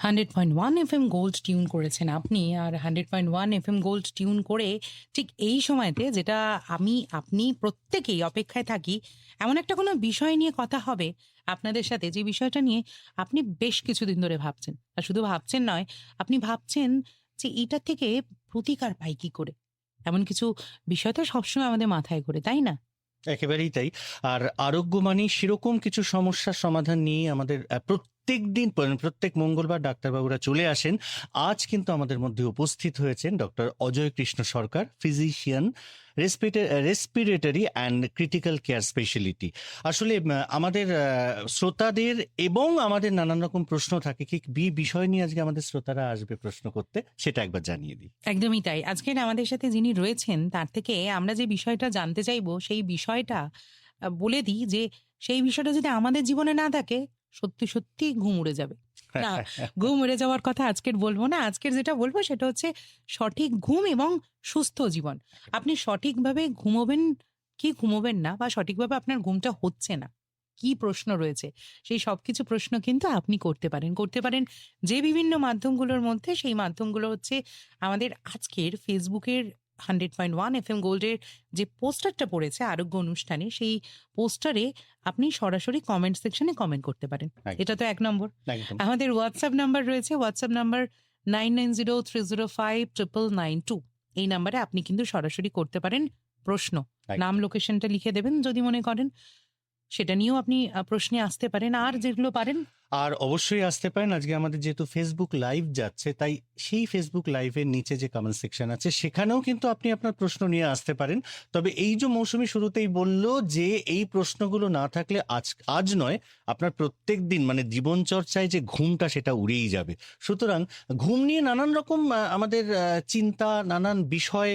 100.1 FM gold tune করেছেন আপনি। আর 100.1 FM gold tune করে ঠিক এই সময়তে যেটা আমি, আপনি প্রত্যেকেই অপেক্ষায় থাকি, এমন একটা কোনো বিষয় নিয়ে কথা হবে আপনাদের সাথে, যে বিষয়টা নিয়ে আপনি বেশ কিছুদিন ধরে ভাবছেন। আর শুধু ভাবছেন নয়, আপনি ভাবছেন যে এটা থেকে প্রতিকার পাই কি করে? এমন কিছু বিষয় তো সবসময় আমাদের মাথায় ঘোরে, তাই না? একেবারেই তাই। আর আরোগ্য মানেই সেরকম কিছু সমস্যার সমাধান নিয়ে আমাদের প্রত্যেক দিন প্রত্যেক মঙ্গলবার ডাক্তারবাবুরা চলে আসেন। আজ কিন্তু আমাদের মধ্যে উপস্থিত হয়েছেন doctor Ajay Krishna Sarkar, physician, respiratory and critical care speciality. আসলে আমাদের শ্রোতাদের এবং আমাদের নানান রকম প্রশ্ন থাকে, কি বিষয় নিয়ে আজকে আমাদের শ্রোতারা আসবে প্রশ্ন করতে, সেটা একবার জানিয়ে দিই। একদমই তাই। আজকের আমাদের সাথে যিনি রয়েছেন তার থেকে আমরা যে বিষয়টা জানতে চাইবো সেই বিষয়টা বলে দিই যে সেই বিষয়টা যদি আমাদের জীবনে না থাকে, সত্যি, সত্যি ঘুম উড়ে যাবে। না, ঘুম উড়ে যাওয়ার কথা আজকের বলব না। আজকের যেটা বলব সেটা হচ্ছে সঠিক ঘুম এবং সুস্থ জীবন। আপনি সঠিকভাবে ঘুমোবেন কি ঘুমোবেন না, বা সঠিকভাবে আপনার ঘুমটা হচ্ছে না, কি প্রশ্ন রয়েছে? সেই সবকিছু প্রশ্ন কিন্তু আপনি করতে পারেন। করতে পারেন যে বিভিন্ন মাধ্যমগুলোর মধ্যে, সেই মাধ্যমগুলো হচ্ছে আমাদের আজকের ফেসবুকের 100.1 এফএম গোল্ডের যে পোস্টারটা পড়েছে আরোগ্য অনুষ্ঠানে, সেই পোস্টারে আপনি সরাসরি কমেন্ট সেকশনে কমেন্ট করতে পারেন। একদম, এটা তো ১ নম্বর। একদম। আমাদের হোয়াটসঅ্যাপ নাম্বার রয়েছে। WhatsApp number 9903059992। এই নাম্বারে আপনি কিন্তু সরাসরি করতে পারেন প্রশ্ন। একদম। নাম, লোকেশনটা লিখে দেবেন যদি মনে করেন। সেটা নিয়েও আপনি প্রশ্নে আসতে পারেন। আর যেগুলো পারেন, আর অবশ্যই আসতে পারেন। আজকে আমাদের যেহেতু ফেসবুক লাইভ যাচ্ছে, তাই সেই ফেসবুক লাইভের নিচে যে কমেন্ট সেকশন আছে সেখানেও কিন্তু আপনি আপনার প্রশ্ন নিয়ে আসতে পারেন। তবে এই যে মৌসুমি শুরুতেই বলল যে এই প্রশ্নগুলো না থাকলে আজ নয়, আপনার প্রত্যেক দিন মানে জীবনচর্চায় যে ঘুমটা সেটা উড়েই যাবে। সুতরাং ঘুম নিয়ে নানান রকম আমাদের চিন্তা, নানান বিষয়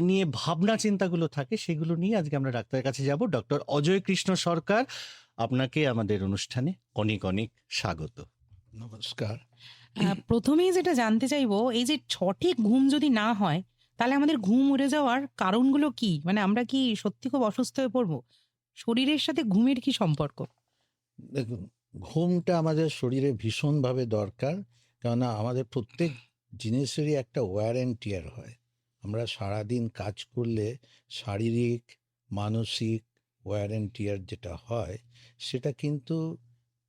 নিয়ে ভাবনা চিন্তাগুলো থাকে, সেগুলো নিয়ে আজকে আমরা ডাক্তারের কাছে যাব। ডক্টর অজয় কৃষ্ণ সরকার, আপনাকে আমাদের অনুষ্ঠানে অনেক অনেক স্বাগত। নমস্কার। প্রথমেই যেটা জানতে চাইবো, এই যে সঠিক ঘুম যদি না হয়, তাহলে আমাদের ঘুম উড়ে যাওয়ার কারণগুলো কি? মানে আমরা কি সত্যি খুব অসুস্থ হয়ে পড়বো? শরীরের সাথে ঘুমের কি সম্পর্ক? দেখুন, ঘুমটা আমাদের শরীরে ভীষণভাবে দরকার। কেননা আমাদের প্রত্যেক জিনিসেরই একটা ওয়্যার অ্যান্ড টিয়ার হয়। আমরা সারাদিন কাজ করলে শারীরিক, মানসিক ওয়্যার অ্যান্ড টিয়ার যেটা হয়, সেটা কিন্তু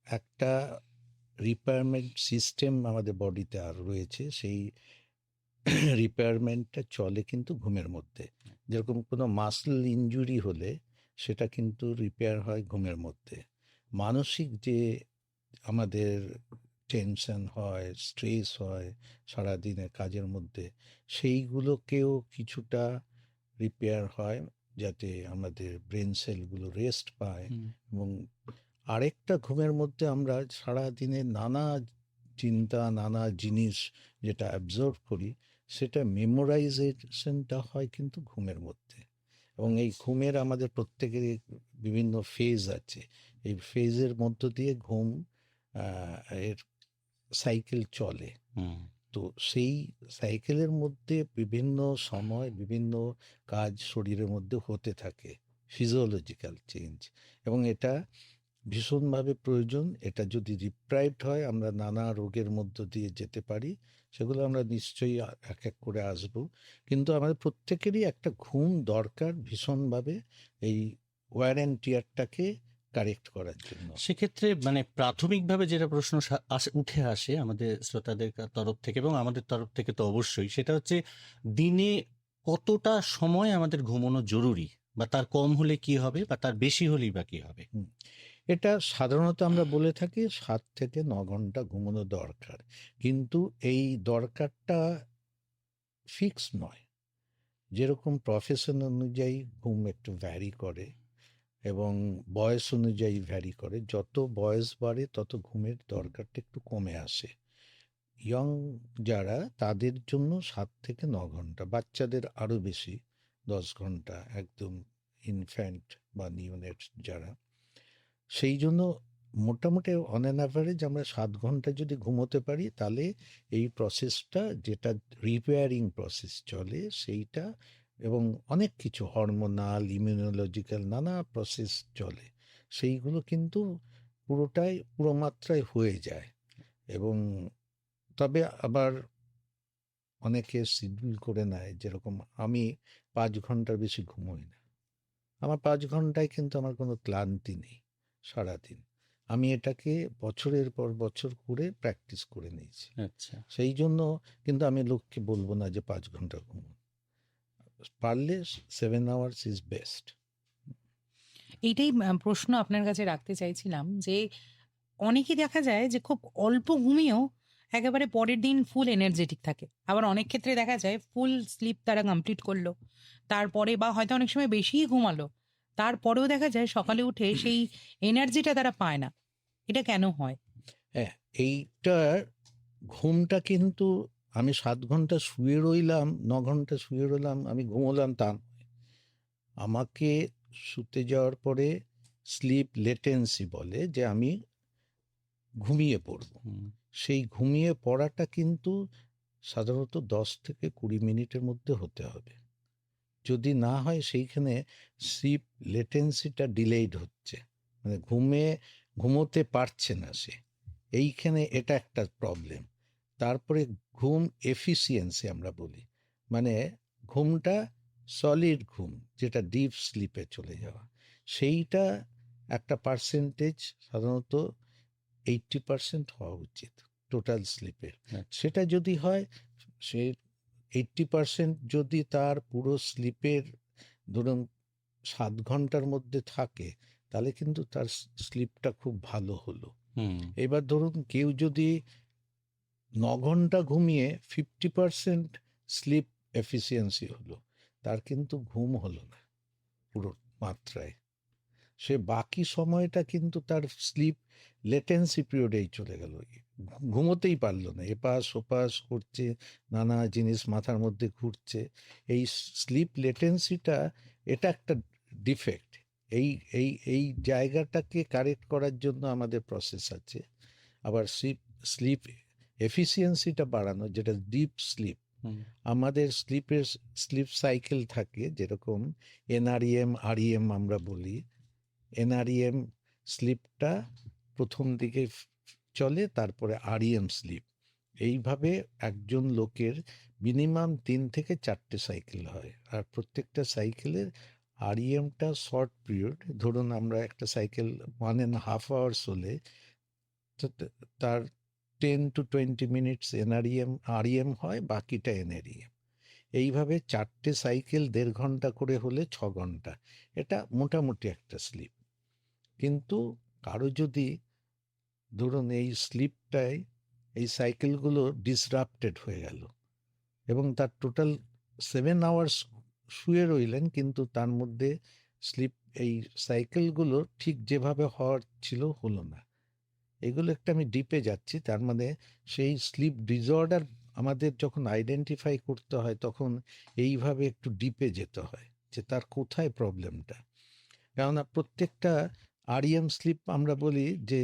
একটা রিপেয়ারমেন্ট সিস্টেম আমাদের বডিতে আর রয়েছে। সেই রিপেয়ারমেন্টটা চলে কিন্তু ঘুমের মধ্যে। যেরকম কোনো মাসল ইনজুরি হলে সেটা কিন্তু রিপেয়ার হয় ঘুমের মধ্যে। মানসিক যে আমাদের টেনশন হয়, স্ট্রেস হয় সারাদিনের কাজের মধ্যে, সেইগুলোকেও কিছুটা রিপেয়ার হয়, যাতে আমাদের ব্রেন সেলগুলো রেস্ট পায়। এবং আরেকটা, ঘুমের মধ্যে আমরা সারাদিনে নানা চিন্তা, নানা জিনিস যেটা অ্যাবজর্ভ করি, সেটা মেমোরাইজেশনটা হয় কিন্তু ঘুমের মধ্যে। এবং এই ঘুমের আমাদের প্রত্যেকেরই বিভিন্ন ফেজ আছে। এই ফেজের মধ্য দিয়ে ঘুম এর সাইকেল চলে। তো সেই সাইকেলের মধ্যে বিভিন্ন সময় বিভিন্ন কাজ শরীরের মধ্যে হতে থাকে, ফিজিওলজিক্যাল চেঞ্জ। এবং এটা ভীষণভাবে প্রয়োজন। এটা যদি ডিপ্রাইভড হয়, আমরা নানা রোগের মধ্য দিয়ে যেতে পারি। সেগুলো আমরা নিশ্চয়ই এক এক করে আসব। কিন্তু আমাদের প্রত্যেকেরই একটা ঘুম দরকার ভীষণভাবে, এই ওয়্যার অ্যান্ড টিয়ারটাকে কারেক্ট করার জন্য। সেক্ষেত্রে মানে প্রাথমিকভাবে যেটা প্রশ্ন উঠে আসে আমাদের শ্রোতাদের তরফ থেকে এবং আমাদের তরফ থেকে তো অবশ্যই, সেটা হচ্ছে দিনে কতটা সময় আমাদের ঘুমানো জরুরি, বা তার কম হলে কি হবে, বা তার বেশি হলেই বা কি হবে? এটা সাধারণত আমরা বলে থাকি 7 থেকে 9 ঘন্টা ঘুমানো দরকার। কিন্তু এই দরকারটা ফিক্স নয়। যেরকম প্রফেশন অনুযায়ী ঘুম একটু ভ্যারি করে এবং বয়স অনুযায়ী ভ্যারি করে। যত বয়স বাড়ে তত ঘুমের দরকারটা একটু কমে আসে। ইয়ং যারা, তাদের জন্য 7 থেকে 9 ঘন্টা, বাচ্চাদের আরও বেশি, 10 ঘন্টা, একদম ইনফ্যান্ট বা নিওনেট যারা, সেই জন্য মোটামুটি অন অ্যান অ্যাভারেজ আমরা 7 ঘন্টা যদি ঘুমোতে পারি, তাহলে এই প্রসেসটা, যেটা রিপেয়ারিং প্রসেস চলে সেইটা, এবং অনেক কিছু হরমোনাল, ইমিউনোলজিক্যাল নানা প্রসেস চলে, সেইগুলো কিন্তু পুরো মাত্রায় হয়ে যায়। এবং তবে আবার অনেকে শিডিউল করে নেয়, যেরকম আমি 5 ঘন্টার বেশি ঘুমোই না। আমার 5 ঘন্টায় কিন্তু আমার কোনো ক্লান্তি নেই সারাদিন। আমি এটাকে বছরের পর বছর করে প্র্যাকটিস করে নিয়েছি। আচ্ছা। সেই জন্য কিন্তু আমি লোককে বলবো না যে 5 ঘন্টা ঘুমোন, পারলে 7 আওয়ার্স ইজ বেস্ট। এইটাই প্রশ্ন আপনার কাছে রাখতে চাইছিলাম যে অনেকেই দেখা যায় যে খুব অল্প ঘুমিয়েও একেবারে পরের দিন ফুল এনার্জেটিক থাকে। আবার অনেক ক্ষেত্রে দেখা যায় ফুল স্লিপ তারা কমপ্লিট করলো। তারপরে বা হয়তো অনেক সময় বেশিই ঘুমালো। তারপরেও দেখা যায় সকালে উঠে সেই এনার্জিটা তারা পায় না। এটা কেন হয়? হ্যাঁ, এইটার ঘুমটা কিন্তু আমি 7 ঘন্টা শুয়ে রইলাম, 9 ঘন্টা শুয়ে রইলাম, আমি ঘুমোলাম তা নয়। আমাকে শুতে যাওয়ার পরে স্লিপ লেটেন্সি বলে, যে আমি ঘুমিয়ে পড়ব। হুম। সেই ঘুমিয়ে পড়াটা কিন্তু সাধারণত 10 থেকে 20 মিনিটের মধ্যে হতে হবে। যদি না হয় সেইখানে স্লিপ লেটেন্সিটা ডিলেইড হচ্ছে, মানে ঘুমোতে পারছে না সে। এইখানে এটা একটা প্রবলেম। তারপরে ঘুম এফিসিয়েন্সি আমরা বলি, মানে ঘুমটা সলিড ঘুম, যেটা ডিপ স্লিপে চলে যাওয়া, সেইটা একটা পার্সেন্টেজ সাধারণত 80% হওয়া উচিত টোটাল স্লিপের। সেটা যদি হয়, সে 80% যদি তার পুরো স্লিপের ধরুন 7 ঘন্টার মধ্যে থাকে, তাহলে কিন্তু তার স্লিপটা খুব ভালো হলো। হুম। এবার ধরুন কেউ যদি 9 ঘন্টা ঘুমিয়ে 50% স্লিপ এফিসিয়েন্সি হলো, তার কিন্তু ঘুম হলো না পুরো মাত্রায়। সে বাকি সময়টা কিন্তু তার স্লিপ লেটেন্সি পিরিয়ডেই চলে গেল, ঘুমোতেই পারলো না, এপাশ ওপাশ করছে, নানা জিনিস মাথার মধ্যে ঘুরছে। এই স্লিপ লেটেন্সিটা, এটা একটা ডিফেক্ট। এই এই এই জায়গাটাকে কারেক্ট করার জন্য আমাদের প্রসেস আছে। আবার স্লিপ এফিসিয়েন্সিটা বাড়ানো, যেটা ডিপ স্লিপ। হুম। আমাদের স্লিপ সাইকেল থাকে, যেরকম এনআরইএম আরইএম আমরা বলি। এনআরইএম স্লিপটা প্রথম দিকে চলে, তারপরে আরইএম স্লিপ। এইভাবে একজন লোকের মিনিমাম 3 থেকে 4টে সাইকেল হয়, আর প্রত্যেকটা সাইকেলের আরইএমটা শর্ট পিরিয়ড। ধরুন আমরা একটা সাইকেল 1.5 আওয়ার্স হলে তার 10 to 20 মিনিটস আরইএম হয়, বাকিটা এনআরইএম। এইভাবে 4টে সাইকেল 1.5 ঘন্টা করে হলে 6 ঘন্টা। এটা মোটামুটি একটা স্লিপ। কিন্তু কারো যদি ধরুন এই স্লিপটায় এই সাইকেলগুলো ডিসরাপ্টেড হয়ে গেল, এবং তার টোটাল 7 আওয়ার্স শুয়ে রইলেন, কিন্তু তার মধ্যে স্লিপ এই সাইকেলগুলো ঠিক যেভাবে হওয়ার ছিল হলো না, এগুলো একটা আমি ডিপে যাচ্ছি। তার মানে সেই স্লিপ ডিসঅর্ডার আমাদের যখন আইডেন্টিফাই করতে হয়, তখন এইভাবে একটু ডিপে যেতে হয় যে তার কোথায় প্রবলেমটা। কেননা প্রত্যেকটা আরইএম স্লিপ আমরা বলি যে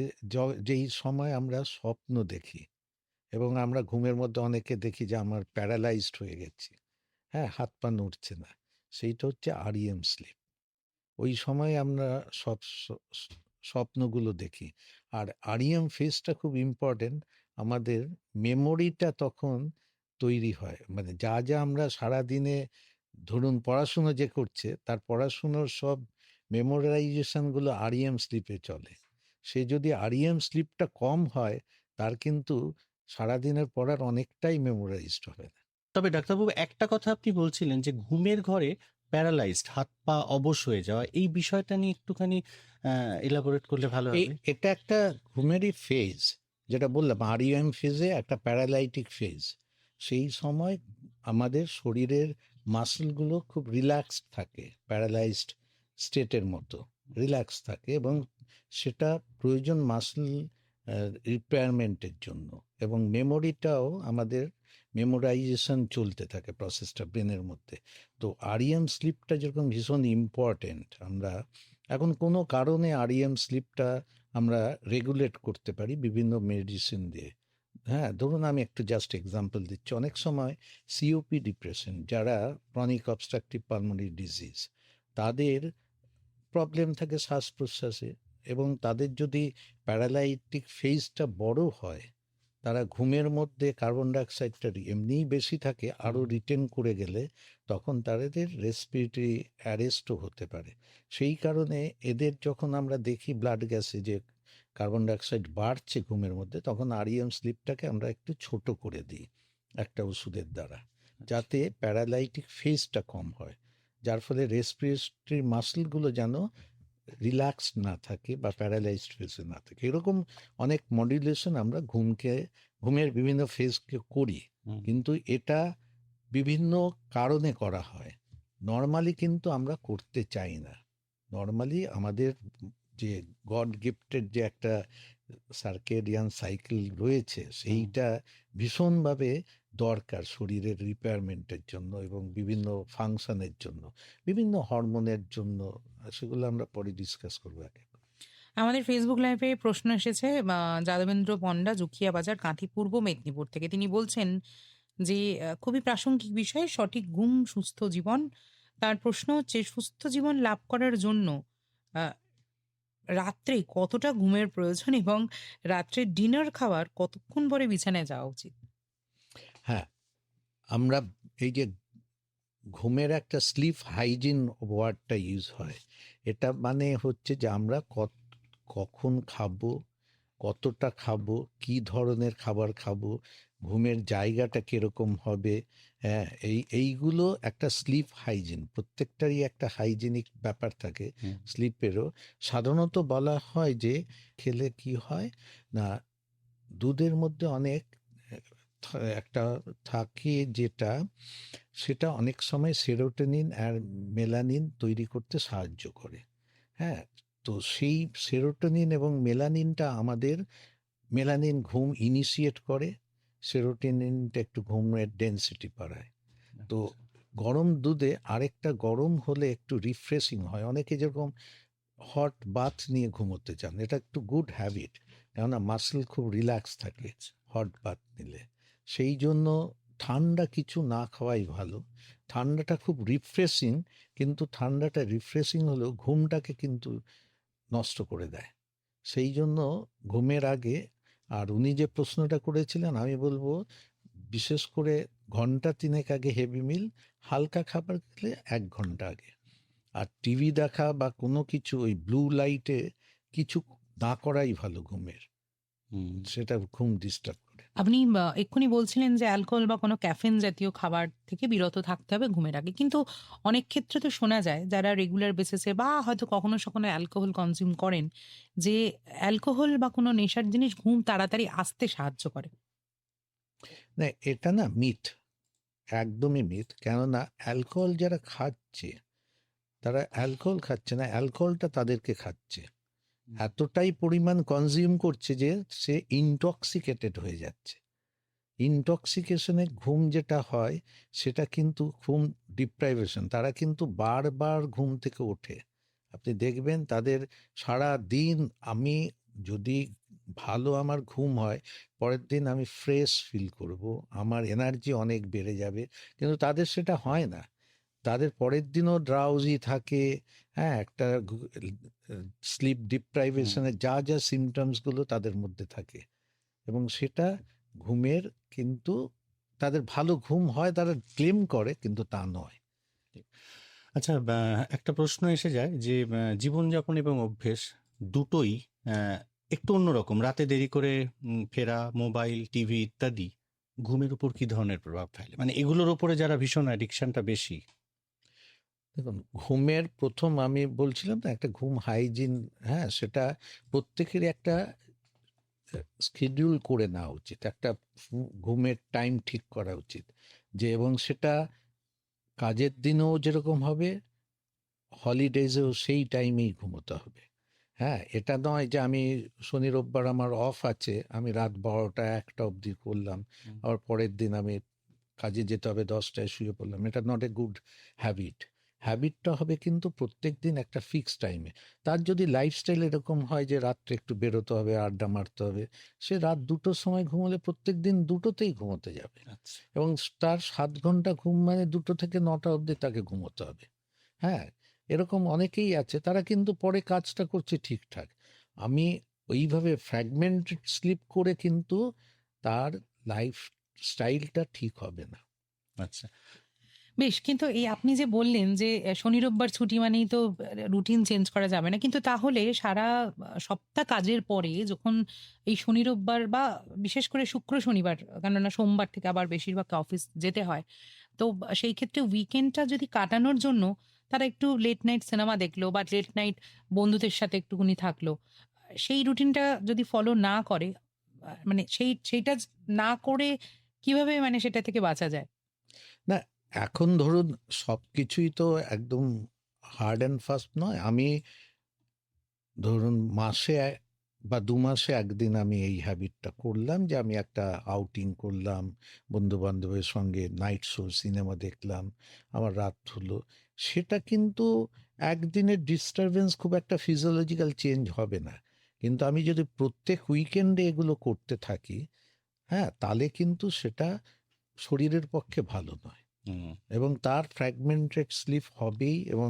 যেই সময় আমরা স্বপ্ন দেখি, এবং আমরা ঘুমের মধ্যে অনেকে দেখি যে আমার প্যারালাইজড হয়ে গেছি, হ্যাঁ, হাত পা নড়ছে না, সেইটা হচ্ছে আরইএম স্লিপ। ওই সময় আমরা সব স্বপ্নগুলো দেখি। আর আরইএম ফেজটা খুব ইম্পর্টেন্ট। আমাদের মেমোরিটা তখন তৈরি হয়, মানে যা যা আমরা সারাদিনে ধরুন পড়াশুনো যে করছে, তার পড়াশুনোর সব মেমোরাইজেশনগুলো আরইএম স্লিপে চলে। সে যদি আরইএম স্লিপটা কম হয়, তার কিন্তু সারাদিনের পড়ার অনেকটাই মেমোরাইজড হবে না। তবে ডাক্তারবাবু, একটা কথা আপনি বলছিলেন যে ঘুমের ঘরে প্যারালাইজড, হাত পা অবশ হয়ে যাওয়া, এই বিষয়টা নিয়ে একটুখানি এলাবোরেট করলে ভালো হবে। এটা একটা ঘুমেরই ফেজ, যেটা বললাম আরইএম ফেজে একটা প্যারালাইটিক ফেজ। সেই সময় আমাদের শরীরের মাসলগুলো খুব রিল্যাক্সড থাকে, প্যারালাইজড স্টেটের মতো রিল্যাক্স থাকে, এবং সেটা প্রয়োজন মাসল রিপেয়ারমেন্টের জন্য। এবং মেমোরিটাও আমাদের মেমোরাইজেশন চলতে থাকে, প্রসেসটা ব্রেনের মধ্যে। তো আরইএম স্লিপটা যেরকম ভীষণ ইম্পর্টেন্ট, আমরা এখন কোনো কারণে আরইএম স্লিপটা আমরা রেগুলেট করতে পারি বিভিন্ন মেডিসিন দিয়ে। হ্যাঁ, ধরুন আমি একটু জাস্ট এক্সাম্পল দিচ্ছি। অনেক সময় সিওপি ডিপ্রেশন, যারা ক্রনিক অবস্ট্রাকটিভ পালমোনারি ডিজিজ, তাদের প্রবলেম থাকে শ্বাস প্রশ্বাসে, এবং তাদের যদি প্যারালাইটিক ফেজটা বড় হয়, তারা ঘুমের মধ্যে কার্বন ডাইঅক্সাইডটা এমনিই বেশি থাকে, আরও রিটেন করে গেলে তখন তাদের রেসপিরেটরি অ্যারেস্টও হতে পারে। সেই কারণে এদের যখন আমরা দেখি ব্লাড গ্যাসে যে কার্বন ডাইঅক্সাইড বাড়ছে ঘুমের মধ্যে, তখন আরইএম স্লিপটাকে আমরা একটু ছোট করে দিই একটা ওষুধের দ্বারা, যাতে প্যারালাইটিক ফেজটা কম হয়, যার ফলে রেসপিরেটরি মাসলগুলো যেন রিল্যাক্সড না থাকে বা প্যারালাইজড ফেজে না থাকে। এরকম অনেক মডুলেশন আমরা ঘুমের বিভিন্ন ফেজকে করি, কিন্তু এটা বিভিন্ন কারণে করা হয়। নর্মালি কিন্তু আমরা করতে চাই না। নর্মালি আমাদের যে গড গিফটেড যে একটা সার্কেডিয়ান সাইকেল রয়েছে, সেইটা ভীষণভাবে দরকার শরীরের রিপেয়ারমেন্টের জন্য এবং বিভিন্ন ফাংশনের জন্য, বিভিন্ন হরমোনের জন্য। সেগুলো আমরা পরে ডিসকাস করবো আগে। আমাদের ফেসবুক লাইভে প্রশ্ন এসেছে যাদবেন্দ্র পণ্ডা, জুখিয়া বাজার, কাঁথি, পূর্ব মেদিনীপুর থেকে। তিনি বলছেন যে খুবই প্রাসঙ্গিক বিষয়, সঠিক ঘুম সুস্থ জীবন। তার প্রশ্ন হচ্ছে, সুস্থ জীবন লাভ করার জন্য আহ, রাত্রে কতটা ঘুমের প্রয়োজন এবং রাত্রে ডিনার খাওয়ার কতক্ষণ পরে বিছানায় যাওয়া উচিত? হ্যাঁ, আমরা এই যে ঘুমের একটা স্লিপ হাইজিন ওয়ার্ডটা ইউজ হয়, এটা মানে হচ্ছে যে আমরা কখন খাবো, কতটা খাবো, কি ধরনের খাবার খাবো, ঘুমের জায়গাটা কিরকম হবে। হ্যাঁ, এইগুলো একটা স্লিপ হাইজিন, প্রত্যেকটারই একটা হাইজিনিক ব্যাপার থাকে স্লিপেরও। সাধারণত বলা হয় যে খেলে কি হয় না, দুধের মধ্যে অনেক একটা থাকে যেটা, সেটা অনেক সময় সেরোটোনিন আর মেলানিন তৈরি করতে সাহায্য করে। হ্যাঁ, তো সেই সেরোটোনিন এবং মেলানিনটা আমাদের, মেলানিন ঘুম ইনিশিয়েট করে, সেরোটোনিনটা একটু ঘুমের ডেন্সিটি বাড়ায়। তো গরম দুধে আরেকটা গরম হলে একটু রিফ্রেশিং হয়। অনেকে যেরকম হট বাথ নিয়ে ঘুমোতে চান, এটা একটু গুড হ্যাবিট, কেননা মাসল খুব রিল্যাক্স থাকে হট বাথ নিলে। সেই জন্য ঠান্ডা কিছু না খাওয়াই ভালো। ঠান্ডাটা খুব রিফ্রেশিং, কিন্তু ঠান্ডাটা রিফ্রেশিং হলেও ঘুমটাকে কিন্তু নষ্ট করে দেয়। সেই জন্য ঘুমের আগে, আর উনি যে প্রশ্নটা করেছিলেন, আমি বলবো বিশেষ করে ঘন্টা 3 আগে হেভি মিল, হালকা খাবার খেলে 1 ঘন্টা আগে। আর টিভি দেখা বা কোনো কিছু ওই ব্লু লাইটে কিছু না করাই ভালো ঘুমের, সেটা ঘুম ডিস্টার্ব করে। আপনি এক্ষুনি বলছিলেন যে অ্যালকোহল বা কোনো ক্যাফেন জাতীয় খাবার থেকে বিরত থাকতে হবে ঘুমের আগে, কিন্তু অনেক ক্ষেত্রে তো শোনা যায় যারা রেগুলার বেসিসে বা হয়তো কখনো সখনো অ্যালকোহল কনজিউম করেন, যে অ্যালকোহল বা কোনো নেশার জিনিস ঘুম তাড়াতাড়ি আসতে সাহায্য করে। না, এটা না মিথ, একদমই মিথ। কেননা অ্যালকোহল যারা খাচ্ছে, তারা অ্যালকোহল খাচ্ছে না, অ্যালকোহলটা তাদেরকে খাচ্ছে। এতটাই পরিমাণ কনজিউম করছে যে সে ইনটক্সিকেটেড হয়ে যাচ্ছে। ইনটক্সিকেশনে ঘুম যেটা হয় সেটা কিন্তু ঘুম ডিপ্রাইভেশন, তারা কিন্তু বারবার ঘুম থেকে ওঠে। আপনি দেখবেন তাদের সারা দিন, আমি যদি ভালো আমার ঘুম হয়, পরের দিন আমি ফ্রেশ ফিল করব, আমার এনার্জি অনেক বেড়ে যাবে, কিন্তু তাদের সেটা হয় না। তাদের পরের দিনও ড্রাউজি থাকে। হ্যাঁ, একটা স্লিপ ডিপ্রাইভেশনের যা যা সিমটমসগুলো তাদের মধ্যে থাকে, এবং সেটা ঘুমের, কিন্তু তাদের ভালো ঘুম হয় তারা ক্লেম করে, কিন্তু তা নয়। আচ্ছা, একটা প্রশ্ন এসে যায় যে জীবনযাপন এবং অভ্যেস দুটোই একটু অন্যরকম। রাতে দেরি করে ফেরা, মোবাইল, টিভি ইত্যাদি ঘুমের উপর কি ধরনের প্রভাব ফেলে? মানে এগুলোর উপরে যারা ভীষণ অ্যাডিকশনটা বেশি। দেখুন, ঘুমের প্রথম আমি বলছিলাম না একটা ঘুম হাইজিন, হ্যাঁ, সেটা প্রত্যেকেরই একটা শিডিউল করে নেওয়া উচিত, একটা ঘুমের টাইম ঠিক করা উচিত, যে এবং সেটা কাজের দিনেও যেরকম হবে, হলিডেজেও সেই টাইমেই ঘুমোতে হবে। হ্যাঁ, এটা নয় যে আমি শনি রোববার আমার অফ আছে, আমি রাত 12টা 1টা অবধি করলাম, আবার পরের দিন আমি কাজে যেতে হবে 10টায় শুয়ে পড়লাম। এটা নট এ গুড হ্যাবিট। হ্যাবিটটা হবে কিন্তু প্রত্যেক দিন একটা ফিক্সড টাইমে। তার যদি লাইফস্টাইল এরকম হয় যে রাত্রে একটু বেরোতে হবে, আড্ডা মারতে হবে, সে রাত 2টোর সময় ঘুমোলে প্রত্যেক দিন 2টোতেই ঘুমোতে যাবে, এবং তার 7 ঘন্টা ঘুম মানে 2টো থেকে 9টা অবধি তাকে ঘুমোতে হবে। হ্যাঁ, এরকম অনেকেই আছে, তারা কিন্তু পরে কাজটা করছে ঠিকঠাক। আমি ওইভাবে ফ্র্যাগমেন্টেড স্লিপ করে কিন্তু তার লাইফ স্টাইলটা ঠিক হবে না। আচ্ছা, বেশ, কিন্তু এই আপনি যে বললেন যে শনি রোববার ছুটি মানেই তো রুটিন চেঞ্জ করা যাবে না, কিন্তু তাহলে সারা সপ্তাহ কাজের পরে যখন এই শনি রোববার বা বিশেষ করে শুক্র শনিবার, কেননা সোমবার থেকে আবার বেশিরভাগ অফিস যেতে হয়, তো সেই ক্ষেত্রে উইকেন্ডটা যদি কাটানোর জন্য তারা একটু লেট নাইট সিনেমা দেখলো বা লেট নাইট বন্ধুদের সাথে একটুখানি থাকলো, সেই রুটিনটা যদি ফলো না করে, মানে সেইটা না করে কিভাবে মানে সেটা থেকে বাঁচা যায়? না, এখন ধরুন সবকিছুই তো একদম হার্ড অ্যান্ড ফাস্ট নয়। আমি ধরুন মাসে বা 2 মাসে একদিন আমি এই হ্যাবিটটা করলাম যে আমি একটা আউটিং করলাম, বন্ধু বান্ধবের সঙ্গে নাইট শো সিনেমা দেখলাম, আমার রাত হলো। সেটা কিন্তু একদিনের ডিস্টারবেন্স খুব একটা ফিজিওলজিক্যাল চেঞ্জ হবে না। কিন্তু আমি যদি প্রত্যেক উইকেন্ডে এগুলো করতে থাকি, হ্যাঁ, তাহলে কিন্তু সেটা শরীরের পক্ষে ভালো নয়। হুম। এবং তার ফ্র্যাগমেন্টেড স্লিপ হবেই, এবং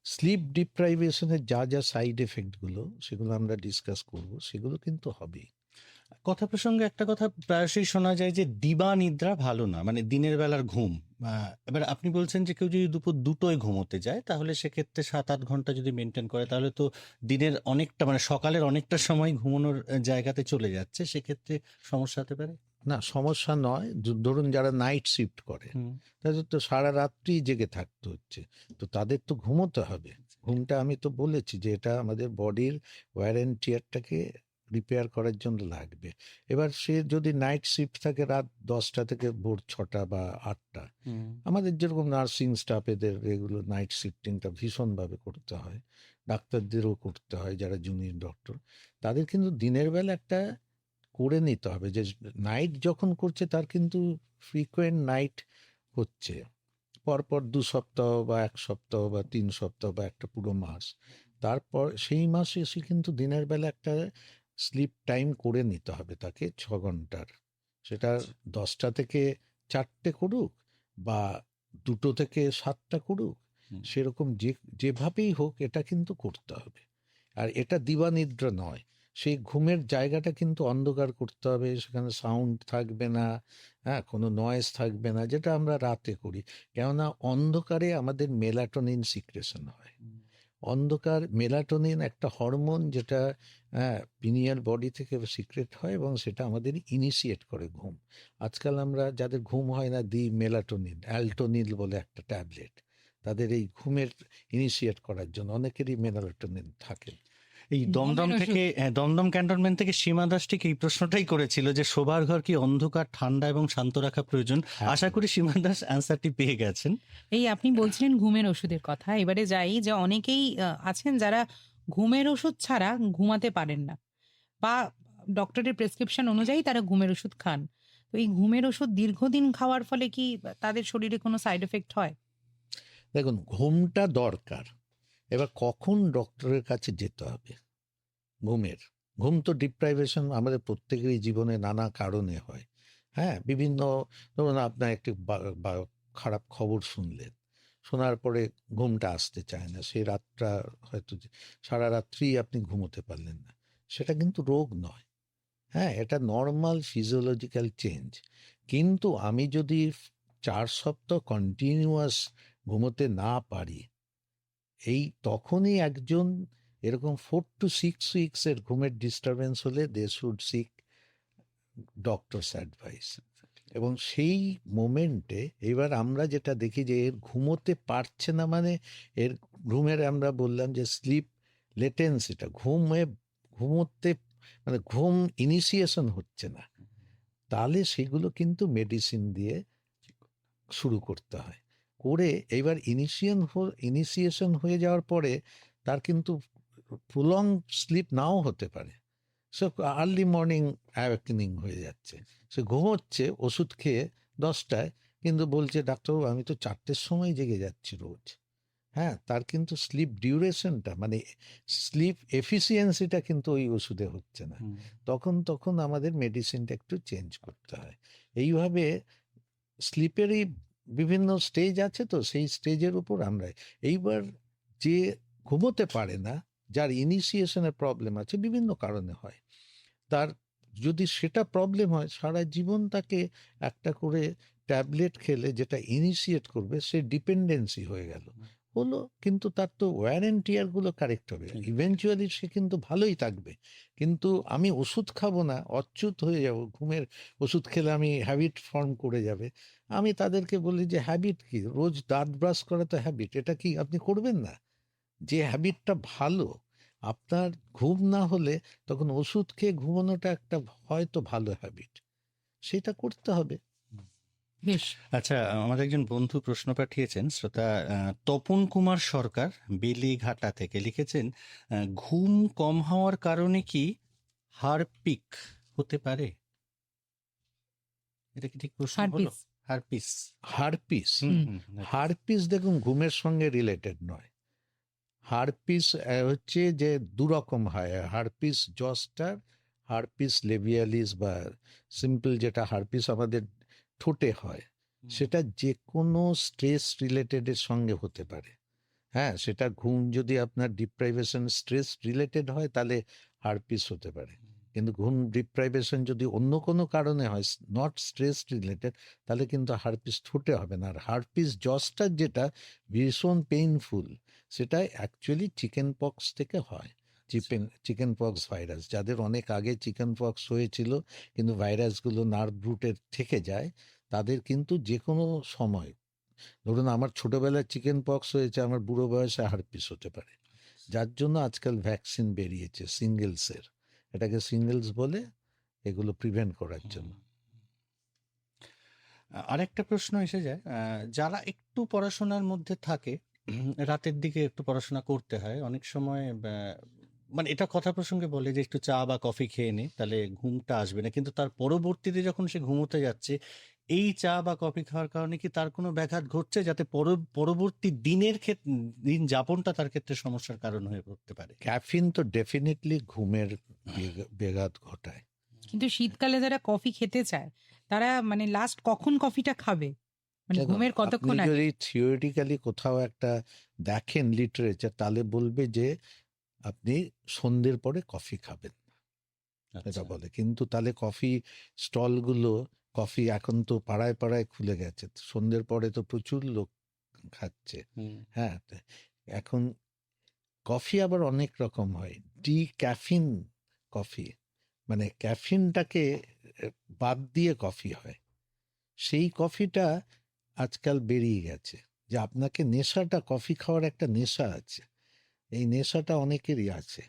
স্লিপ ডিপ্রাইভেশনের যা যা সাইড এফেক্টগুলো সেগুলো আমরা ডিসকাস করব, সেগুলো কিন্তু হবেই। কথা প্রসঙ্গে একটা কথা প্রায়শই শোনা যায় যে দিবা নিদ্রা ভালো না, মানে দিনের বেলার ঘুম। এবার আপনি বলছেন যে কেউ যদি দুপুর 2টোয় ঘুমোতে যায় তাহলে সেক্ষেত্রে 7-8 ঘন্টা যদি মেনটেন করে তাহলে তো দিনের অনেকটা, মানে সকালের অনেকটা সময় ঘুমানোর জায়গাতে চলে যাচ্ছে, সেক্ষেত্রে সমস্যা হতে পারে। না, সমস্যা নয়। ধরুন যারা নাইট শিফট করে হুম। তাদের তো সারা রাত্রি জেগে থাকতে হচ্ছে, তো তাদের তো ঘুমোতে হবে। ঘুমটা আমি তো বলেছি যে এটা আমাদের বডির ওয়্যার অ্যান্ড টিয়ারটাকে রিপেয়ার করার জন্য লাগবে। এবার সে যদি নাইট শিফট থাকে রাত 10টা থেকে ভোর 6টা বা 8টা, হুম। আমাদের যেরকম নার্সিং স্টাফ এদের এগুলো নাইট শিফটিংটা ভীষণভাবে করতে হয়, ডাক্তারদেরও করতে হয় যারা জুনিয়র ডক্টর, তাদের কিন্তু দিনের বেলা একটা করে নিতে হবে যে নাইট যখন করছে তার কিন্তু ফ্রিকোয়েন্ট নাইট হচ্ছে পরপর 2 সপ্তাহ বা 1 সপ্তাহ বা 3 সপ্তাহ বা একটা পুরো মাস, তারপর সেই মাসে এসে কিন্তু দিনের বেলা একটা স্লিপ টাইম করে নিতে হবে তাকে 6 ঘন্টার। সেটা 10টা থেকে 4টে করুক বা 2টো থেকে 7টা করুক, হুম। সেরকম যেভাবেই হোক এটা কিন্তু করতে হবে। আর এটা দিবানিদ্রা নয়, সেই ঘুমের জায়গাটা কিন্তু অন্ধকার করতে হবে, সেখানে সাউন্ড থাকবে না, হ্যাঁ, কোনো নয়েজ থাকবে না, যেটা আমরা রাতে করি। কেননা অন্ধকারে আমাদের মেলাটোনিন সিক্রেশন হয়। অন্ধকার মেলাটোনিন একটা হরমোন যেটা পিনিয়াল বডি থেকে সিক্রেট হয় এবং সেটা আমাদের ইনিশিয়েট করে ঘুম। আজকাল আমরা যাদের ঘুম হয় না দিই মেলাটোনিন, অ্যালটোনিল বলে একটা ট্যাবলেট, তাদের এই ঘুমের ইনিশিয়েট করার জন্য অনেকেরই মেলাটোনিন থাকে। এই দমদম ঘুমের থেকে দমদম ক্যান্টনমেন্ট থেকে সীমা দাস ঠিক এই প্রশ্নটাই করেছিল যে শোবার ঘর কি অন্ধকার, ঠান্ডা এবং শান্ত রাখা প্রয়োজন। আশা করি সীমা দাস অ্যান্সারটি পেয়ে গেছেন। এই আপনি বলছিলেন ঘুমের ওষুধের কথা, এবারে যাই যে অনেকেই আছেন যারা ঘুমের ওষুধ ছাড়া ঘুমাতে পারেন না, বা ডক্টরের প্রেসক্রিপশন অনুযায়ী তারা ঘুমের ওষুধ খান। তো এই ঘুমের ওষুধ দীর্ঘদিন খাওয়ার ফলে কি তাদের শরীরে কোনো সাইড এফেক্ট হয়? দেখুন, ঘুমটা দরকার। এবার কখন ডক্টরের কাছে যেতে হবে ঘুমের? ঘুম তো ডিপ্রাইভেশন আমাদের প্রত্যেকেরই জীবনে নানা কারণে হয়। হ্যাঁ, বিভিন্ন, ধরুন আপনার একটি খারাপ খবর শুনলেন, শোনার পরে ঘুমটা আসতে চায় না, সেই রাতটা হয়তো সারা রাত্রি আপনি ঘুমোতে পারলেন না, সেটা কিন্তু রোগ নয়। হ্যাঁ, এটা নর্মাল ফিজিওলজিক্যাল চেঞ্জ। কিন্তু আমি যদি 4 সপ্তাহ কন্টিনিউয়াস ঘুমোতে না পারি, এই তখনই একজন এরকম 4 to 6 weeks এর ঘুমের ডিস্টারবেন্স হলে they should seek doctor's advice. এবং সেই মোমেন্টে এবার আমরা যেটা দেখি যে এর ঘুমোতে পারছে না, মানে এর ঘুমের আমরা বললাম যে স্লিপ লেটেন্সিটা, ঘুমোতে মানে ঘুম ইনিশিয়েশন হচ্ছে না, তাহলে সেগুলো কিন্তু মেডিসিন দিয়ে শুরু করতে হয়। করে এইবার ইনিশিয়েশন হয়ে যাওয়ার পরে তার কিন্তু প্রলং স্লিপ নাও হতে পারে। সে আর্লি মর্নিং অ্যাওয়েকেনিং হয়ে যাচ্ছে, সে ঘুমোচ্ছে ওষুধ খেয়ে 10টায়, কিন্তু বলছে ডাক্তারবাবু আমি তো 4টের সময় জেগে যাচ্ছি রোজ। হ্যাঁ, তার কিন্তু স্লিপ ডিউরেশনটা মানে স্লিপ এফিসিয়েন্সিটা কিন্তু ওই ওষুধে হচ্ছে না। তখন আমাদের মেডিসিনটা একটু চেঞ্জ করতে হয়। এইভাবে স্লিপেরই বিভিন্ন স্টেজ আছে, তো সেই স্টেজের উপর আমরা এইবার যে ঘুমোতে পারে না, যার ইনিশিয়েশনের প্রবলেম আছে বিভিন্ন কারণে হয়, তার যদি সেটা প্রবলেম হয়, সারা জীবন তাকে একটা করে ট্যাবলেট খেলে যেটা ইনিশিয়েট করবে, সে ডিপেন্ডেন্সি হয়ে গেল। হলো, কিন্তু তার তো ওয়্যার অ্যান্ড টিয়ার গুলো কারেক্ট হবে, ঠিক। ইভেনচুয়ালি সে কিন্তু ভালোই থাকবে। কিন্তু আমি ওষুধ খাবো না, অচ্যুত হয়ে যাব, ঘুমের ওষুধ খেলে আমি হ্যাবিট ফর্ম করে যাবে। আমি তাদেরকে বলি যে হ্যাবিট কি, রোজ দাঁত ব্রাশ করা তো হ্যাবিট, এটা কি আপনি করবেন না? যে হ্যাবিটটা ভালো, আপনার ঘুম না হলে তখন ওষুধ খেয়ে ঘুমানোটা একটা হয়তো ভালো হ্যাবিট, সেটা করতে হবে। বেশ। আচ্ছা, আমাদের একজন বন্ধু প্রশ্ন পাঠিয়েছেন, শ্রোতা তপন কুমার সরকার বেলিঘাটা থেকে লিখেছেন, ঘুম কম হওয়ার কারণে কি হারপিক হতে পারে? এটা কি ঠিক প্রশ্ন হলো? হারপিস। হারপিস। হারপিস, হুম, হুম। হুম, হারপিস দেখুন ঘুমের সঙ্গে রিলেটেড নয়। হারপিস হচ্ছে যে দুরকম হয়, হারপিস জস্টার, হারপিস লেবিয়ালিস, বা সিম্পল যেটা হারপিস আমাদের ঠোঁটে হয়, সেটা যে কোনো স্ট্রেস রিলেটেডের সঙ্গে হতে পারে। হ্যাঁ, সেটা ঘুম যদি আপনার ডিপ্রাইভেশন স্ট্রেস রিলেটেড হয় তাহলে হারপিস হতে পারে, কিন্তু ঘুম ডিপ্রাইভেশন যদি অন্য কোনো কারণে হয়, নট স্ট্রেস রিলেটেড, তাহলে কিন্তু হারপিস ঠোঁটে হবে না। আর হারপিস জস্টার যেটা ভীষণ পেইনফুল, সেটা অ্যাকচুয়ালি চিকেন পক্স থেকে হয়। চিকেন পক্স ভাইরাস, যাদের অনেক আগে চিকেন পক্স হয়েছিল কিন্তু ভাইরাসগুলো নার্ভ রুটের থেকে যায়, তাদের কিন্তু যে কোনো সময়, ধরুন আমার ছোটবেলায় চিকেন পক্স হয়েছে, আমার বুড়ো বয়সে হারপিস হতে পারে। যার জন্য আজকাল ভ্যাকসিন বেরিয়েছে সিঙ্গেলসের, এটাকে সিঙ্গেলস বলে, এগুলো প্রিভেন্ট করার জন্য। আরেকটা প্রশ্ন এসে যায়, যারা একটু পড়াশোনার মধ্যে থাকে, রাতের দিকে একটু পড়াশোনা করতে হয় অনেক সময়, মানে এটা কথা প্রসঙ্গে বলে যে একটু চা বা কফি খেয়ে নে তাহলে ঘুমটা আসবে না, কিন্তু তার পরবর্তীতে যখন সে ঘুমোতে যাচ্ছে, এই চা বা কফি খাওয়ার কারণে কি তার কোনো ব্যাঘাত ঘটছে, যাতে পরবর্তী দিনের ক্ষেত্রে দিন যাপনটা তার ক্ষেত্রে সমস্যার কারণ হয়ে পড়তে পারে? ক্যাফিন তো ডেফিনেটলি ঘুমের ব্যাঘাত ঘটায়। কিন্তু শীতকালে যারা কফি খেতে চায় তারা মানে লাস্ট কখন কফিটা খাবে, মানে দেখুন, ঘুমের আপনি কতক্ষণ আগে? যদি থিওরিটিক্যালি কোথাও একটা দেখেন লিটারেচার, তাহলে বলবে যে আপনি সন্ধ্যের পরে কফি খাবেন, এটা আচ্ছা। বলে। কিন্তু তাহলে কফি স্টলগুলো, কফি এখন তো পাড়ায় পাড়ায় খুলে গেছে, সন্ধ্যের পরে তো প্রচুর লোক খাচ্ছে। হুম, হ্যাঁ, এখন কফি আবার অনেক রকম হয়, ডি ক্যাফিন কফি, মানে ক্যাফিনটাকে বাদ দিয়ে কফি হয়, সেই কফিটা আজকাল বেরিয়ে গেছে। যে আপনাকে নেশাটা, কফি খাওয়ার একটা নেশা আছে, এই নেশাটা অনেকেরই আছে,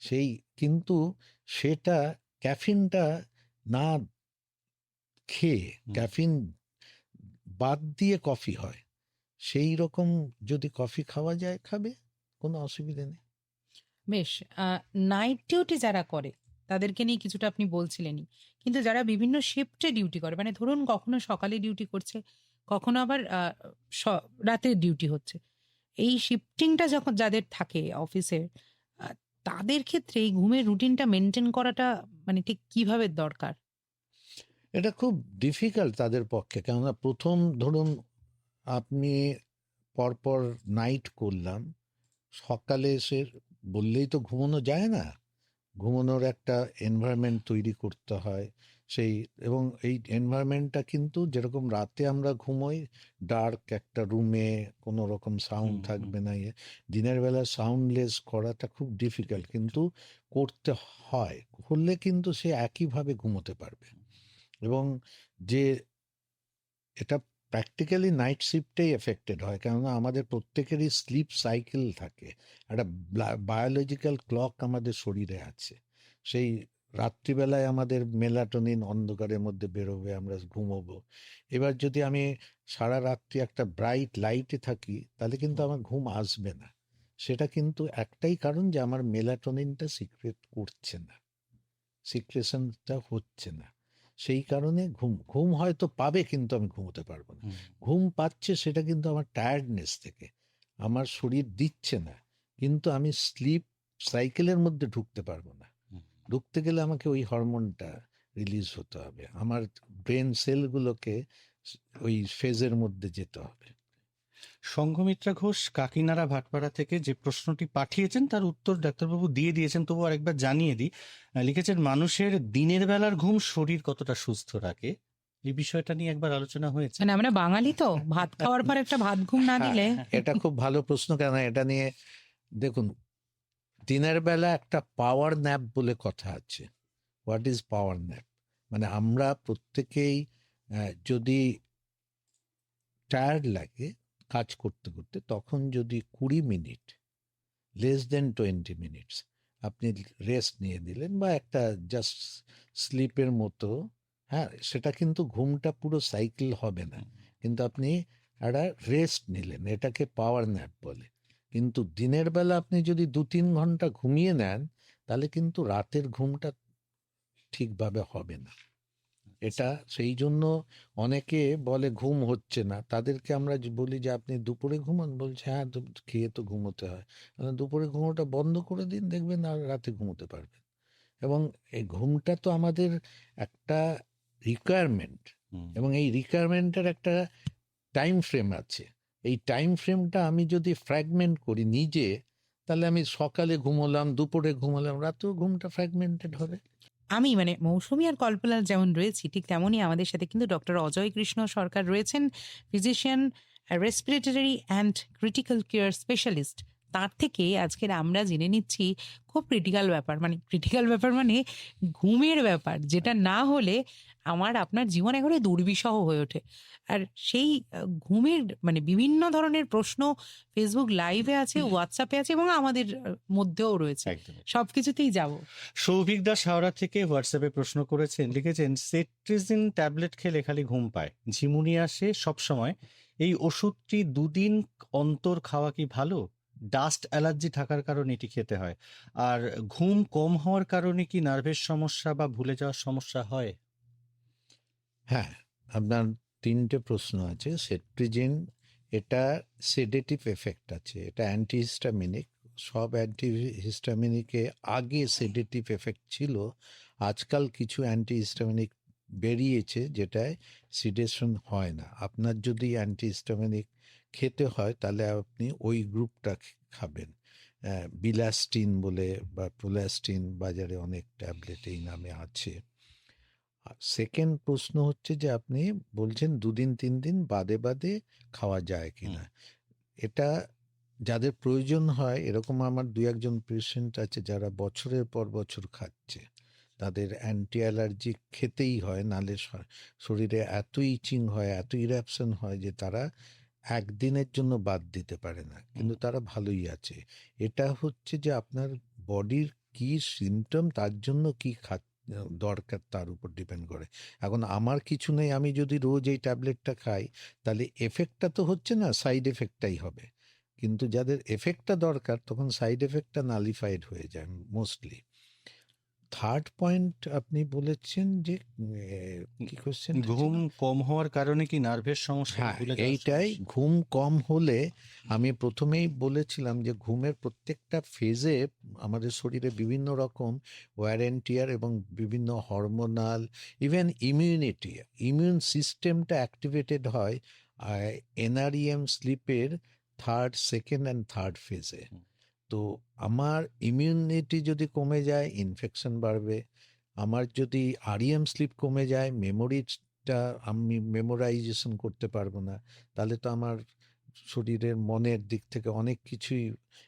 সেই, কিন্তু সেটা ক্যাফিনটা না খেয়ে, হুম। ক্যাফিন বাদ দিয়ে কফি হয়, সেই রকম যদি কফি খাওয়া যায় খাবে, কোনো অসুবিধা নেই। বেশ। নাইট ডিউটি যারা করে তাদেরকে নিয়ে কিছুটা আপনি বলছিলেনই, কিন্তু যারা বিভিন্ন শিফটে ডিউটি করে, মানে ধরুন কখনো সকালে ডিউটি করছে, কখনো আবার রাতের ডিউটি হচ্ছে, এই শিফটিংটা যখন যাদের থাকে অফিসে, আহ, তাদের ক্ষেত্রে এই ঘুমের রুটিনটা মেনটেন করাটা মানে ঠিক কিভাবে দরকার? এটা খুব ডিফিকাল্ট তাদের পক্ষে, কেননা প্রথম ধরুন আপনি পরপর নাইট করলাম, সকালে এসে বললেই তো ঘুমানো যায় না, ঘুমানোর একটা এনভায়রনমেন্ট তৈরি করতে হয়। সেই, এবং এই এনভায়রনমেন্টটা কিন্তু যেরকম রাতে আমরা ঘুমোই ডার্ক একটা রুমে, কোনো রকম সাউন্ড হুম, হুম। থাকবে না, দিনের বেলা সাউন্ডলেস করাটা খুব ডিফিকাল্ট, কিন্তু করতে হয়, করলে কিন্তু সে একইভাবে ঘুমোতে পারবে। এবং যে এটা প্র্যাকটিক্যালি নাইট শিফটেই এফেক্টেড হয়, কেননা আমাদের প্রত্যেকেরই স্লিপ সাইকেল থাকে, একটা বায়োলজিক্যাল ক্লক আমাদের শরীরে আছে। সেই রাত্রিবেলায় আমাদের মেলাটোনিন অন্ধকারের মধ্যে বেরোবে, আমরা ঘুমোবো। এবার যদি আমি সারা রাত্রি একটা ব্রাইট লাইটে থাকি, তাহলে কিন্তু আমার ঘুম আসবে না। সেটা কিন্তু একটাই কারণ, যে আমার মেলাটোনিনটা সিক্রেট করছে না, সিক্রেশনটা হচ্ছে না, সেই কারণে ঘুম ঘুম হয়তো পাবে কিন্তু আমি ঘুমোতে পারবো না। হুম, ঘুম পাচ্ছে সেটা কিন্তু আমার টায়ার্ডনেস থেকে, আমার শরীর দিচ্ছে না, কিন্তু আমি স্লিপ সাইকেলের মধ্যে ঢুকতে পারবো না। হুম। ঢুকতে গেলে আমাকে ওই হরমোনটা রিলিজ হতে হবে, আমার ব্রেন সেলগুলোকে ওই ফেজের মধ্যে যেতে হবে। সংঘমিত্রা ঘোষ কাকিনাড়া ভাটপাড়া থেকে যে প্রশ্নটি পাঠিয়েছেন তার উত্তর ডাক্তারবাবু দিয়ে দিয়েছেন, তবু আরেকবার জানিয়ে দিই। লিখেছেন, মানুষের দিনের বেলার ঘুম শরীর কতটা সুস্থ রাখে, এই বিষয়টা নিয়ে একবার আলোচনা হয়েছে। মানে আমরা বাঙালি তো ভাত খাওয়ার পর একটা ভাত ঘুম না দিলে এটা খুব ভালো প্রশ্ন, কেন এটা নিয়ে দেখুন, দিনের বেলা একটা পাওয়ার ন্যাপ বলে কথা আছে। What is power nap? মানে আমরা প্রত্যেকেই যদি টায়ার্ড লাগে কাজ করতে করতে, তখন যদি 20 মিনিট, লেস দেন 20 মিনিটস আপনি রেস্ট নিয়ে দিলেন বা একটা জাস্ট স্লিপের মতো, হ্যাঁ, সেটা কিন্তু ঘুমটা পুরো সাইকেল হবে না, কিন্তু আপনি একটা রেস্ট নিলেন, এটাকে পাওয়ার ন্যাপ বলে। কিন্তু দিনের বেলা আপনি যদি 2-3 ঘন্টা ঘুমিয়ে নেন, তাহলে কিন্তু রাতের ঘুমটা ঠিকভাবে হবে না। এটা সেই জন্য অনেকে বলে ঘুম হচ্ছে না, তাদেরকে আমরা বলি যে আপনি দুপুরে ঘুমান, বলছে হ্যাঁ খেয়ে তো ঘুমোতে হয়। দুপুরে ঘুমোটা বন্ধ করে দিন, দেখবেন আর রাতে ঘুমোতে পারবেন। এবং এই ঘুমটা তো আমাদের একটা রিকোয়ারমেন্ট, এবং এই রিকোয়ারমেন্টের একটা টাইম ফ্রেম আছে। এই টাইম ফ্রেমটা আমি যদি ফ্র্যাগমেন্ট করি নিজে, তাহলে আমি সকালে ঘুমোলাম, দুপুরে ঘুমোলাম, রাতেও ঘুমটা ফ্র্যাগমেন্টেড হবে। আমি মানে মৌসুমী আর কল্পলাল যেমন রয়েছি, ঠিক তেমনই আমাদের সাথে কিন্তু ডক্টর অজয় কৃষ্ণ সরকার রয়েছেন, physician, respiratory and critical care specialist. তার থেকে আজকের আমরা জেনে নিচ্ছি খুব ক্রিটিক্যাল ব্যাপার, মানে ক্রিটিক্যাল ব্যাপার মানে ঘুমের ব্যাপার, যেটা না হলে আমার আপনার জীবন একেবারে দুর্বিষহ হয়ে ওঠে। আর সেই ঘুমের মানে বিভিন্ন ধরনের প্রশ্ন ফেসবুক লাইভে আছে, হোয়াটসঅ্যাপে আছে এবং আমাদের মধ্যেও রয়েছে, একদম। সবকিছুতেই যাব। সৌভিক দাস হাওড়া থেকে হোয়াটসঅ্যাপে প্রশ্ন করেছেন, লিখেছেন, সেট্রিজিন ট্যাবলেট খেলে খালি ঘুম পায়, ঝিমুনি আসে সব সময়, এই ওষুধটি 2 দিন অন্তর খাওয়া কি ভালো? ডাস্ট অ্যালার্জি থাকার কারণে এটি খেতে হয়। আর ঘুম কম হওয়ার কারণে কি নার্ভের সমস্যা বা ভুলে যাওয়ার সমস্যা হয়? হ্যাঁ, আপনার 3টে প্রশ্ন আছে। সেট্রিজিন, এটা সেডেটিভ এফেক্ট আছে, এটা অ্যান্টিহিস্টামিনিক। সব অ্যান্টিহিস্টামিনিকে আগে সেডেটিভ এফেক্ট ছিল, আজকাল কিছু অ্যান্টিহিস্টামিনিক বেরিয়েছে যেটায় সিডেশন হয় না। আপনার যদি অ্যান্টিহিস্টামিনিক খেতে হয় তাহলে আপনি ওই গ্রুপটা খাবেন। বিলাস্টিন বলে বা প্রোলাস্টিন, বাজারে অনেক ট্যাবলেট এই নামে আছে। সেকেন্ড প্রশ্ন হচ্ছে যে আপনি বলছেন 2-3 দিন বাদে বাদে খাওয়া যায় কিনা। এটা যাদের প্রয়োজন হয়, এরকম আমার 2-1 পেশেন্ট আছে যারা বছরের পর বছর খাচ্ছে, তাদের অ্যান্টি অ্যালার্জি খেতেই হয়, নালে শরীরে এত ইচিং হয়, এত ইরাপশন হয় যে তারা একদিনের জন্য বাদ দিতে পারে না, কিন্তু তারা ভালোই আছে। এটা হচ্ছে যে আপনার বডির কি সিমটম, তার জন্য কি দরকার তার উপর ডিপেন্ড করে। এখন আমার কিছু নেই, আমি যদি রোজ এই ট্যাবলেটটা খাই, তাহলে এফেক্টটা তো হচ্ছে না, সাইড এফেক্টটাই হবে। কিন্তু যাদের এফেক্টটা দরকার, তখন সাইড এফেক্টটা নালিফাইড হয়ে যায় মোস্টলি। থার্ড পয়েন্ট আপনি বলেছেন যে কি কোশ্চেন? ঘুম কম হওয়ার কারণে কি নার্ভের সমস্যা? হ্যাঁ, ভুলে যাওয়ার এইটাই। সমস্যা? ঘুম কম হলে আমি প্রথমেই বলেছিলাম যে ঘুমের প্রত্যেকটা ফেজে আমাদের শরীরে বিভিন্ন রকম ওয়্যার অ্যান্ড টিয়ার এবং বিভিন্ন হরমোনাল, ইভেন ইমিউন সিস্টেমটা অ্যাক্টিভেটেড হয় এনআরইএম স্লিপের সেকেন্ড অ্যান্ড থার্ড ফেজে। তো আমার ইমিউনিটি যদি কমে যায়, ইনফেকশন বাড়বে। আমার যদি আরইএম স্লিপ কমে যায়, মেমোরিটা আমি মেমোরাইজেশন করতে পারবো না, তাহলে তো আমার শরীরের মনের দিক থেকে অনেক কিছুই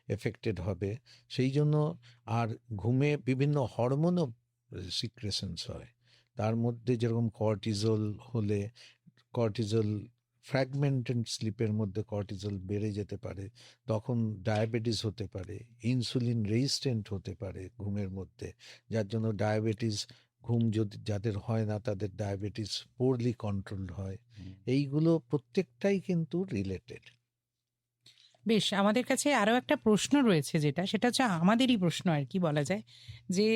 এফেক্টেড হবে। সেই জন্য আর ঘুমে বিভিন্ন হরমোনও সিক্রেশনস হয়, তার মধ্যে যেরকম কর্টিজল হলে, কর্টিজল ফ্র্যাগমেন্টেড স্লিপের মধ্যে কর্টিজল বেড়ে যেতে পারে, তখন ডায়াবেটিস হতে পারে, ইনসুলিন রেজিস্ট্যান্ট হতে পারে ঘুমের মধ্যে, যার জন্য ডায়াবেটিস, ঘুম যদি যাদের হয় না তাদের ডায়াবেটিস পোরলি কন্ট্রোলড হয়। এইগুলো প্রত্যেকটাই কিন্তু রিলেটেড। বেশ, আমাদের কাছে আরো একটা প্রশ্ন রয়েছে, সেটা হচ্ছে আমাদেরই প্রশ্ন আর কি বলা যায়, যে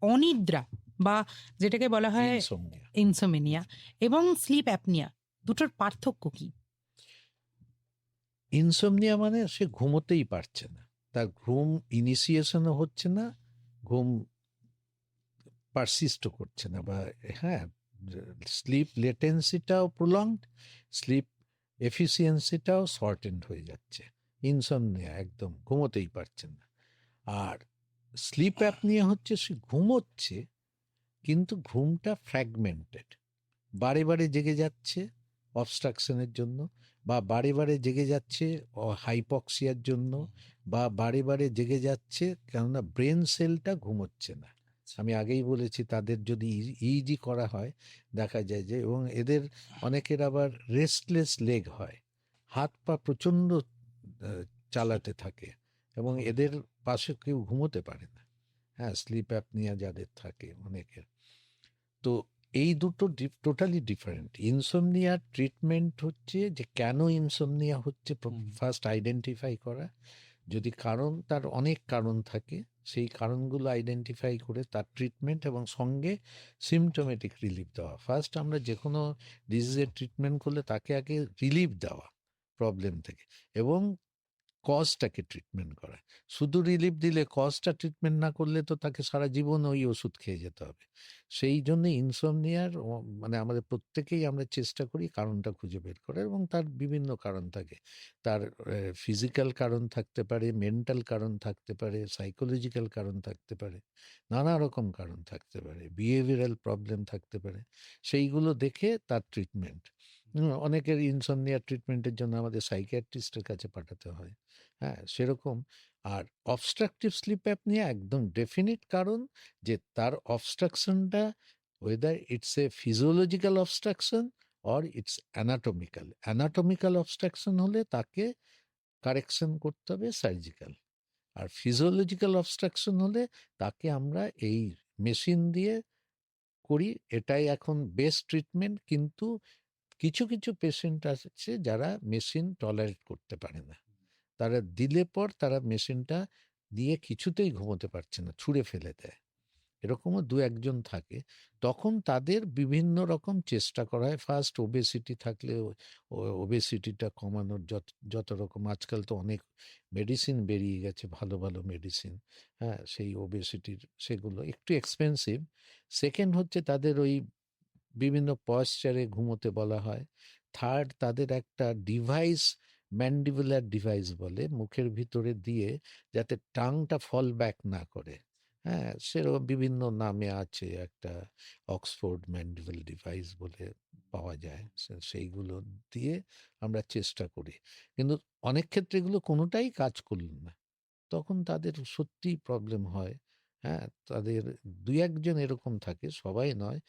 অনিদ্রা বা যেটাকে বলা হয় ইনসোমনিয়া। ইনসোমেনিয়া এবং স্লিপ অ্যাপনিয়া, দুটোর পার্থক্য কি? ইনসোমনিয়া মানে সে ঘুমোতেই পারছে না, তার ঘুম ইনিশিয়েশনও হচ্ছে না, ঘুম পারসিস্টও করছে না, বা হ্যাঁ, স্লিপ লেটেন্সিটাও প্রলংড, স্লিপ এফিসিয়েন্সিটাও শর্টেন্ড হয়ে যাচ্ছে, ইনসমনিয়া, একদম ঘুমোতেই পারছেন না। আর স্লিপ অ্যাপনিয়া হচ্ছে সে ঘুমোচ্ছে কিন্তু ঘুমটা ফ্র্যাগমেন্টেড, বারে বারে জেগে যাচ্ছে অবস্ট্রাকশনের জন্য, বা বারে বারে জেগে যাচ্ছে হাইপক্সিয়ার জন্য, বা বারে বারে জেগে যাচ্ছে কেননা ব্রেন সেলটা ঘুমোচ্ছে না। আমি আগেই বলেছি তাদের যদি ইজি করা হয় দেখা যায় যে, এবং এদের অনেকের আবার রেস্টলেস লেগ হয়, হাত পা প্রচণ্ড চালাতে থাকে, এবং এদের পাশে কেউ ঘুমোতে পারে না। হ্যাঁ, স্লিপ অ্যাপনিয়া যাদের থাকে অনেকের। তো এই দুটো টোটালি ডিফারেন্ট। ইনসোমনিয়ার ট্রিটমেন্ট হচ্ছে যে কেন ইনসোমনিয়া হচ্ছে, ফার্স্ট আইডেন্টিফাই করা। যদি কারণ, তার অনেক কারণ থাকে, সেই কারণগুলো আইডেন্টিফাই করে তার ট্রিটমেন্ট এবং সঙ্গে সিমটোমেটিক রিলিফ দেওয়া। ফার্স্ট আমরা যে কোনো ডিজিজের ট্রিটমেন্ট করলে তাকে আগে রিলিফ দেওয়া প্রবলেম থেকে, এবং কজটাকে ট্রিটমেন্ট করা। শুধু রিলিফ দিলে, কজটা ট্রিটমেন্ট না করলে তো তাকে সারা জীবন ওই ওষুধ খেয়ে যেতে হবে। সেই জন্য ইনসমনিয়ার মানে আমাদের প্রত্যেকেই আমরা চেষ্টা করি কারণটা খুঁজে বের করার, এবং তার বিভিন্ন কারণ থাকে। তার ফিজিক্যাল কারণ থাকতে পারে, মেন্টাল কারণ থাকতে পারে, সাইকোলজিক্যাল কারণ থাকতে পারে, নানা রকম কারণ থাকতে পারে, বিহেভিয়ারাল প্রবলেম থাকতে পারে। সেইগুলো দেখে তার ট্রিটমেন্ট। অনেকের ইনসমনিয়ার ট্রিটমেন্টের জন্য আমাদের সাইকিয়াট্রিস্টের কাছে পাঠাতে হয়। হ্যাঁ, সেরকম। আর অবস্ট্রাকটিভ স্লিপ অ্যাপনিয়া একদম ডেফিনিট কারণ, যে তার অবস্ট্রাকশনটা whether it's a physiological obstruction or it's anatomical obstruction হলে তাকে কারেকশন করতে হবে সার্জিক্যাল। আর ফিজিওলজিক্যাল অবস্ট্রাকশন হলে তাকে আমরা এই মেশিন দিয়ে করি, এটাই এখন বেস্ট ট্রিটমেন্ট। কিন্তু কিছু কিছু পেশেন্ট আছে যারা মেশিন টলারেট করতে পারে না, তারা দিলে পর তারা মেশিনটা দিয়ে কিছুতেই ঘুমোতে পারছে না, ছুঁড়ে ফেলে দেয়। এরকমও দু একজন থাকে। তখন তাদের বিভিন্ন রকম চেষ্টা করা হয়। ফার্স্ট ওবেসিটি থাকলে ওবেসিটিটা কমানোর যত রকম, আজকাল তো অনেক মেডিসিন বেরিয়ে গেছে, ভালো ভালো মেডিসিন। হ্যাঁ, সেই ওবেসিটির সেগুলো একটু এক্সপেন্সিভ। সেকেন্ড হচ্ছে তাদের ওই বিভিন্ন পয়েশ্চারে ঘুমোতে বলা হয়। থার্ড, তাদের একটা ডিভাইস, ম্যান্ডিবুলার ডিভাইস বলে, মুখের ভিতরে দিয়ে যাতে টাংটা ফল ব্যাক না করে। হ্যাঁ, সেরকম বিভিন্ন নামে আছে, একটা অক্সফোর্ড ম্যান্ডিবল ডিভাইস বলে পাওয়া যায়, সেইগুলো দিয়ে আমরা চেষ্টা করি। কিন্তু অনেক ক্ষেত্রে এগুলো কোনোটাই কাজ করল না, তখন তাদের সত্যিই প্রবলেম হয়। হ্যাঁ, তাদের দুই একজন এরকম থাকে, সবাই নয়।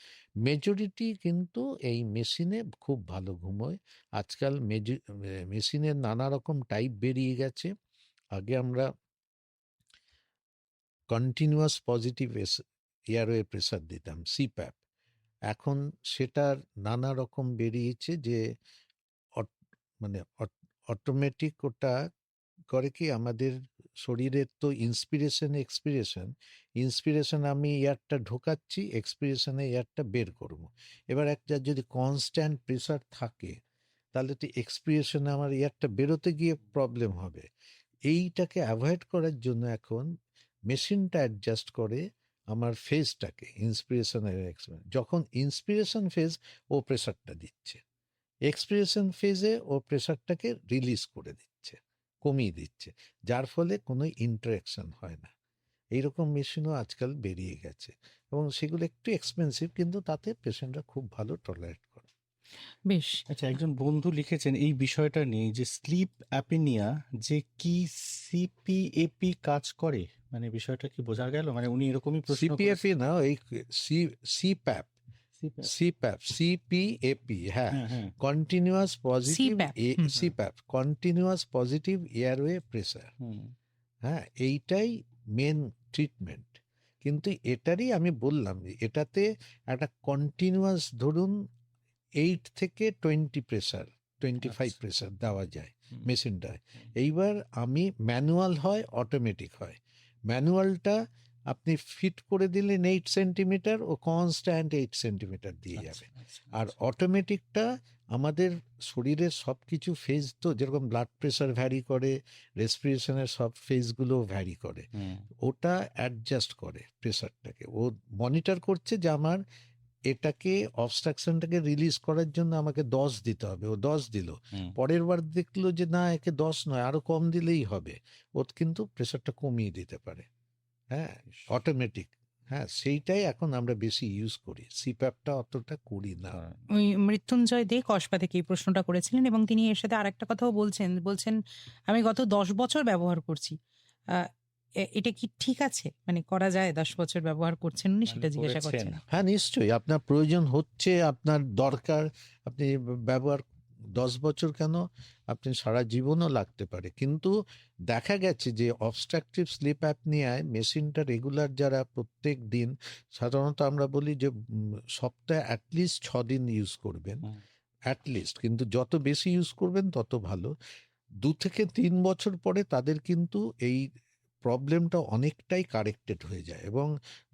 মেজরিটি কিন্তু এই মেশিনে খুব ভালো ঘুমোয়। আজকাল মেশিনের নানা রকম টাইপ বেরিয়ে গেছে। আগে আমরা কন্টিনিউয়াস পজিটিভ এয়ারওয়ে প্রেসার দিতাম, সিপ্যাপ। এখন সেটার নানা রকম বেরিয়েছে, যে মানে অটোমেটিক ওটা করে কি, আমাদের শরীরের তো ইন্সপিরেশন আমি এয়ারটা ঢোকাচ্ছি, এক্সপিরেশনে এয়ারটা বের করব। এবার একটা যদি কনস্ট্যান্ট প্রেসার থাকে, তাহলে তো এক্সপিরেশনে আমার এয়ারটা বেরোতে গিয়ে প্রবলেম হবে। এইটাকে অ্যাভয়েড করার জন্য এখন মেশিনটা অ্যাডজাস্ট করে আমার ফেজটাকে, ইন্সপিরেশন আর এক্সপিরেশন। যখন ইন্সপিরেশন ফেজ, ও প্রেসারটা দিচ্ছে, এক্সপিরেশন ফেজে ও প্রেসারটাকে রিলিজ করে দিচ্ছে, কমিয়ে দিচ্ছে, যার ফলে কোনো ইন্টারাকশন হয় না। এইরকম মেশিনও আজকাল বেরিয়ে গেছে, এবং সেগুলো একটু এক্সপেন্সিভ, কিন্তু তাতে পেশেন্টরা খুব ভালো টলারেট করে। বেশ। আচ্ছা, একজন বন্ধু লিখেছেন এই বিষয়টা নিয়ে যে স্লিপ অ্যাপনিয়া যে কি সিপিএপি কাজ করে, মানে বিষয়টা কি বোঝা গেল? মানে উনি এরকমই প্রশ্ন সিপিএপি না, এই সিপ্যাপ, করেছেন। সিপিএপি, হ্যাঁ, হ্যাঁ, হ্যাঁ। Continuous positive CPAP, hmm. CPAP, continuous positive airway pressure. Hmm. হ্যাঁ, এইটাই মেন ট্রিটমেন্ট। কিন্তু এটারই আমি বললাম যে এটাতে একটা কন্টিনিউয়াস, ধরুন 8 থেকে 20 প্রেসার, 25 আচ্ছা। প্রেসার দেওয়া যায় হুম। মেশিনটায়। এইবার আমি ম্যানুয়াল হয়, অটোমেটিক হয়। ম্যানুয়ালটা আপনি ফিট করে দিলেন 8 সেন্টিমিটার, ও কনস্ট্যান্ট 8 সেন্টিমিটার দিয়ে আচ্ছা, যাবে। আচ্ছা, আর আচ্ছা। অটোমেটিকটা আমাদের শরীরের সব কিছু ফেজ, তো যেরকম ব্লাড প্রেশার ভ্যারি করে, রেসপিরেশনের সব ফেজগুলো ভ্যারি করে, হুম। ওটা অ্যাডজাস্ট করে প্রেশারটাকে। ও মনিটর করছে যে আমার এটাকে অবস্ট্রাকশনটাকে রিলিজ করার জন্য আমাকে 10 দিতে হবে, ও 10 দিল, হুম। পরের বার দেখলো যে না একে 10 নয় আরো কম দিলেই হবে, ও কিন্তু প্রেশারটা কমিয়ে দিতে পারে। হ্যাঁ, অটোমেটিক। হ্যাঁ, সেইটাই এখন আমরা বেশি ইউজ করি, সিপ্যাপটা অতটা করি না। হ্যাঁ। ওই মৃত্যুঞ্জয় দে কসবা থেকে এই প্রশ্নটা করেছিলেন এবং তিনি এর সাথে আরেকটা কথাও বলছেন আমি গত 10 বছর ব্যবহার করছি। এটা কি ঠিক আছে, মানে করা যায়? 10 বছর ব্যবহার করছেন উনি, মানে সেটা জিজ্ঞাসা করেছেন। করছেন। হ্যাঁ, নিশ্চয়ই আপনার প্রয়োজন হচ্ছে, আপনার দরকার, আপনি ব্যবহার 10 বছর কেন, আপনি সারা জীবনও লাগতে পারে। কিন্তু দেখা গেছে যে অবস্ট্রাকটিভ স্লিপ অ্যাপনিয়ায় মেশিনটা রেগুলার যারা প্রত্যেক দিন, সাধারণত আমরা বলি যে সপ্তাহে অ্যাটলিস্ট 6 দিন ইউজ করবেন, হুম। অ্যাটলিস্ট। কিন্তু যত বেশি ইউজ করবেন তত ভালো। 2 থেকে 3 বছর পরে তাদের কিন্তু এই প্রবলেমটা অনেকটাই কারেক্টেড হয়ে যায়, এবং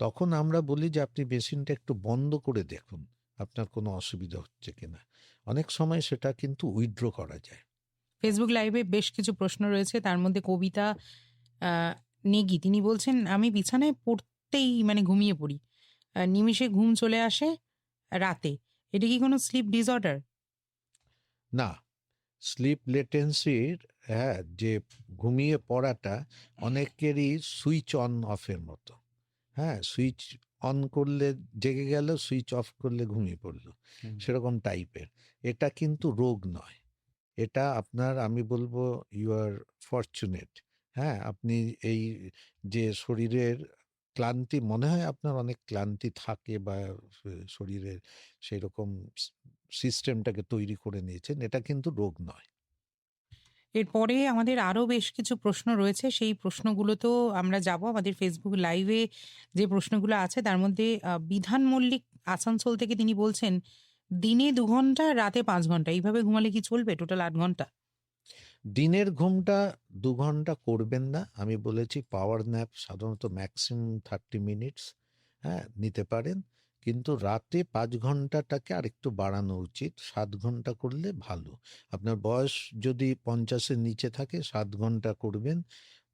তখন আমরা বলি যে আপনি মেশিনটা একটু বন্ধ করে দেখুন আপনার কোনো অসুবিধা হচ্ছে কিনা। অনেক সময় সেটা কিন্তু উইথড্র করা যায়। ফেসবুক লাইভে বেশ কিছু প্রশ্ন রয়েছে, তার মধ্যে কবিতা নেগি তিনি বলছেন আমি বিছানায় পড়তেই মানে ঘুমিয়ে পড়ি, নিমিষে ঘুম চলে আসে রাতে, এটা কি কোনো স্লিপ ডিসঅর্ডার? না, স্লিপ লেটেন্সির, হ্যাঁ, যে ঘুমিয়ে পড়াটা অনেকেরই সুইচ অন অফের মতো। হ্যাঁ, সুইচ অন করলে জেগে গেল, সুইচ অফ করলে ঘুমিয়ে পড়লো, হুম। সেরকম টাইপের। এটা কিন্তু রোগ নয়, এটা আপনার, আমি বলবো ইউ আর ফরচুনেট। হ্যাঁ, আপনি এই যে শরীরের ক্লান্তি, মনে হয় আপনার অনেক ক্লান্তি থাকে, বা শরীরের সেই রকম সিস্টেমটাকে তৈরি করে নিয়েছেন, এটা কিন্তু রোগ নয়। এরপরে আমাদের আরো বেশ কিছু প্রশ্ন রয়েছে, সেই প্রশ্নগুলোতেও আমরা যাব। আমাদের ফেসবুক লাইভে যে প্রশ্নগুলো আছে তার মধ্যে বিধান মল্লিক আসানসোল থেকে তিনি বলছেন দিনে 2 ঘন্টা, রাতে 5 ঘন্টা, এইভাবে ঘুমালে কি চলবে? টোটাল 8 ঘন্টা। দিনের ঘুমটা 2 ঘন্টা করবেন না, আমি বলেছি পাওয়ার ন্যাপ সাধারণত ম্যাক্সিমাম 30 মিনিটস, হ্যাঁ, নিতে পারেন। কিন্তু রাতে 5 ঘন্টাটাকে আরেকটু বাড়ানো উচিত, 7 ঘন্টা করলে ভালো। আপনার বয়স যদি 50-এর নিচে থাকে 7 ঘন্টা করবেন,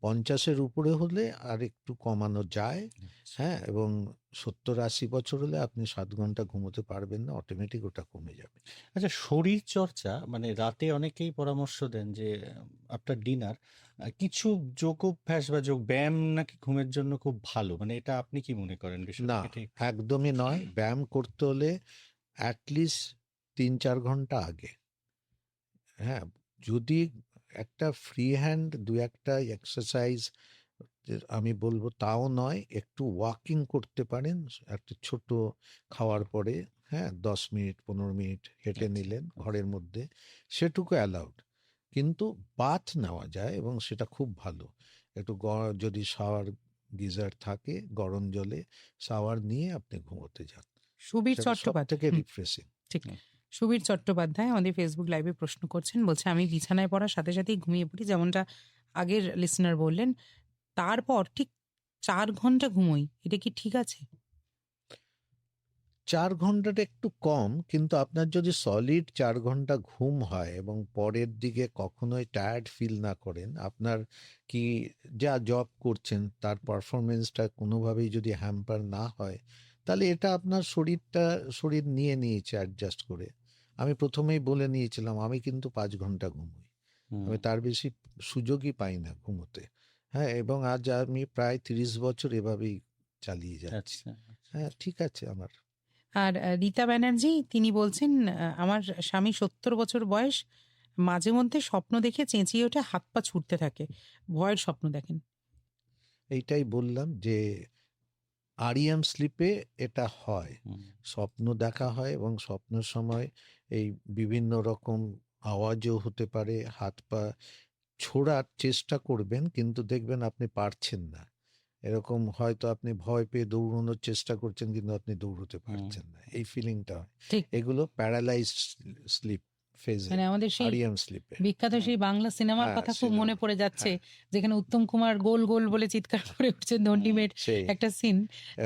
50-এর উপরে হলে আর একটু কমানো যায়। হ্যাঁ, এবং 70-80 বছর হলে আপনি 7 ঘন্টা ঘুমোতে পারবেন না, অটোমেটিক ওটা কমে যাবে। আচ্ছা, শরীর চর্চা মানে রাতে অনেকেই পরামর্শ দেন যে আফটার ডিনার কিছু যোগ অভ্যাস বা যোগ ব্যায়াম নাকি ঘুমের জন্য খুব ভালো, মানে এটা আপনি কি মনে করেন বিষয়টা না, কি ঠিক? একদমই নয়। ব্যায়াম করতে হলে অ্যাটলিস্ট 3-4 ঘন্টা আগে। হ্যাঁ, যদি একটা ফ্রি হ্যান্ড 2-একটা এক্সারসাইজ আমি বলবো তাও নয়, একটু ওয়াকিং করতে পারেন, একটা ছোট খাওয়ার পরে, হ্যাঁ, 10 মিনিট 15 মিনিট হেঁটে আচ্ছা, নিলেন আচ্ছা। ঘরের মধ্যে, সেটুকু অ্যালাউড। কিন্তু বাথ নেওয়া যায় এবং সেটা খুব ভালো। একটু যদি শাওয়ার গিজার থাকে, গরম জলে শাওয়ার নিয়ে আপনি ঘুমোতে যান, সুবীর সেটা সব চট্টোপাধ্যায়, থেকে রিফ্রেশিং। ঠিক। হুম। সুবীর চট্টোপাধ্যায় আমাদের ফেসবুক লাইভে প্রশ্ন করছেন, বলছে আমি বিছানায় পড়ার সাথে সাথেই ঘুমিয়ে পড়ি, যেমনটা আগের লিসনার বললেন, তারপর ঠিক 4 ঘন্টা ঘুমোই, এটা কি ঠিক আছে? 4 ঘন্টাটা একটু কম, কিন্তু আপনার যদি সলিড 4 ঘন্টা ঘুম হয় এবং পরের দিকে কখনোই টায়ার্ড ফিল না করেন, আপনার কি যা জব করছেন তার পারফরমেন্সটা কোনোভাবেই যদি হ্যাম্পার না হয়, তাহলে এটা আপনার শরীর নিয়ে নিয়েছে অ্যাডজাস্ট করে। আমি প্রথমেই বলে নিয়েছিলাম আমি কিন্তু 5 ঘন্টা ঘুমোই, হুম। আমি তার বেশি সুযোগই পাই না ঘুমোতে। হ্যাঁ, এবং আজ আমি প্রায় 30 বছর এভাবেই চালিয়ে যাচ্ছি। আচ্ছা। হ্যাঁ, ঠিক আছে আমার। আর রীতা ব্যানার্জি তিনি বলছেন আমার স্বামী 70 বছর বয়স, মাঝে মধ্যে স্বপ্ন দেখে চেঁচিয়ে ওঠে, হাত পা ছুটতে থাকে, ভয়ের স্বপ্ন দেখেন। এইটাই বললাম যে আরইএম স্লিপে এটা হয়, হুম। স্বপ্ন দেখা হয়, এবং স্বপ্নের সময় এই বিভিন্ন রকম আওয়াজও হতে পারে, হাত পা ছোড়ার চেষ্টা করবেন কিন্তু দেখবেন আপনি পারছেন না, এরকম হয়তো আপনি ভয় পেয়ে দৌড়ানোর চেষ্টা করছেন কিন্তু আপনি দৌড়তে হুম। পারছেন না, এই ফিলিংটা হয়। ঠিক, এগুলো প্যারালাইজড স্লিপ ফেজে, মানে আমাদের সেই আরইএম স্লিপে। বিখ্যাত সেই বাংলা সিনেমার হ্যাঁ, কথা খুব মনে সিনেমা, পড়ে যাচ্ছে, হ্যাঁ, যেখানে উত্তম কুমার গোল গোল বলে চিৎকার করে উঠছেন ধন্ডিমের সেই একটা সিন।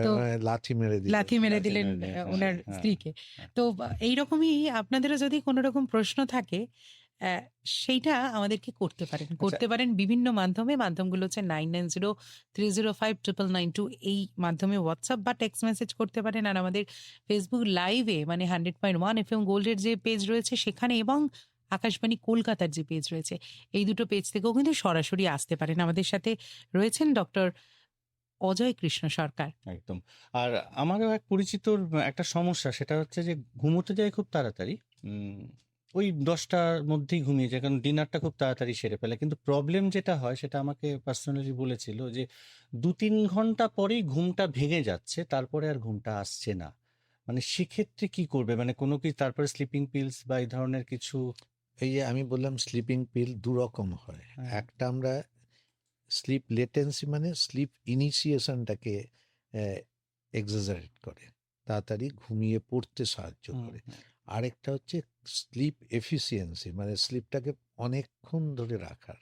তো লাথি মেরে দিল। লাথি মেরে লাথি দিলেন মেরে দিয়েছে, ওনার হ্যাঁ, স্ত্রীকে। হ্যাঁ। তো এইরকমই আপনাদেরও যদি কোনো রকম প্রশ্ন থাকে, সেইটা আমাদেরকে করতে পারেন বিভিন্ন মাধ্যমগুলো হচ্ছে 9903059992 এই মাধ্যমে হোয়াটসঅ্যাপ বা টেক্সট মেসেজ করতে পারেন, আর আমাদের ফেসবুক লাইভে মানে 100.1 FM গোল্ডের যে পেজ রয়েছে সেখানে, এবং আকাশবাণী কলকাতার যে পেজ রয়েছে, এই দুটো পেজ থেকেও কিন্তু সরাসরি আসতে পারেন। আমাদের সাথে রয়েছেন ডক্টর অজয় কৃষ্ণ সরকার। একদম। আর আমারও এক পরিচিতর একটা সমস্যা, সেটা হচ্ছে যে ঘুমোতে যায় খুব তাড়াতাড়ি, ওই 10টার মধ্যেই ঘুমিয়ে যায়, কারণ ডিনারটা খুব তাড়াতাড়ি সেরে ফেলে। কিন্তু প্রবলেম যেটা হয় সেটা আমাকে পার্সোনালি বলেছিল যে 2-3 ঘন্টা পরেই ঘুমটা ভেঙে যাচ্ছে, তারপরে আর ঘুমটা আসছে না। মানে সেক্ষেত্রে কি করবে? মানে কোনো কি তারপরে স্লিপিং পিলস বা এই ধরনের কিছু? এই যে আমি বললাম স্লিপিং পিল দু রকম হয়। হ্যাঁ। একটা আমরা স্লিপ লেটেন্সি মানে স্লিপ ইনিশিয়েশনটাকে এক্সাজারেট করে, তাড়াতাড়ি ঘুমিয়ে পড়তে সাহায্য করে। আরেকটা হচ্ছে স্লিপ এফিসিয়েন্সি মানে স্লিপটাকে অনেকক্ষণ ধরে রাখার।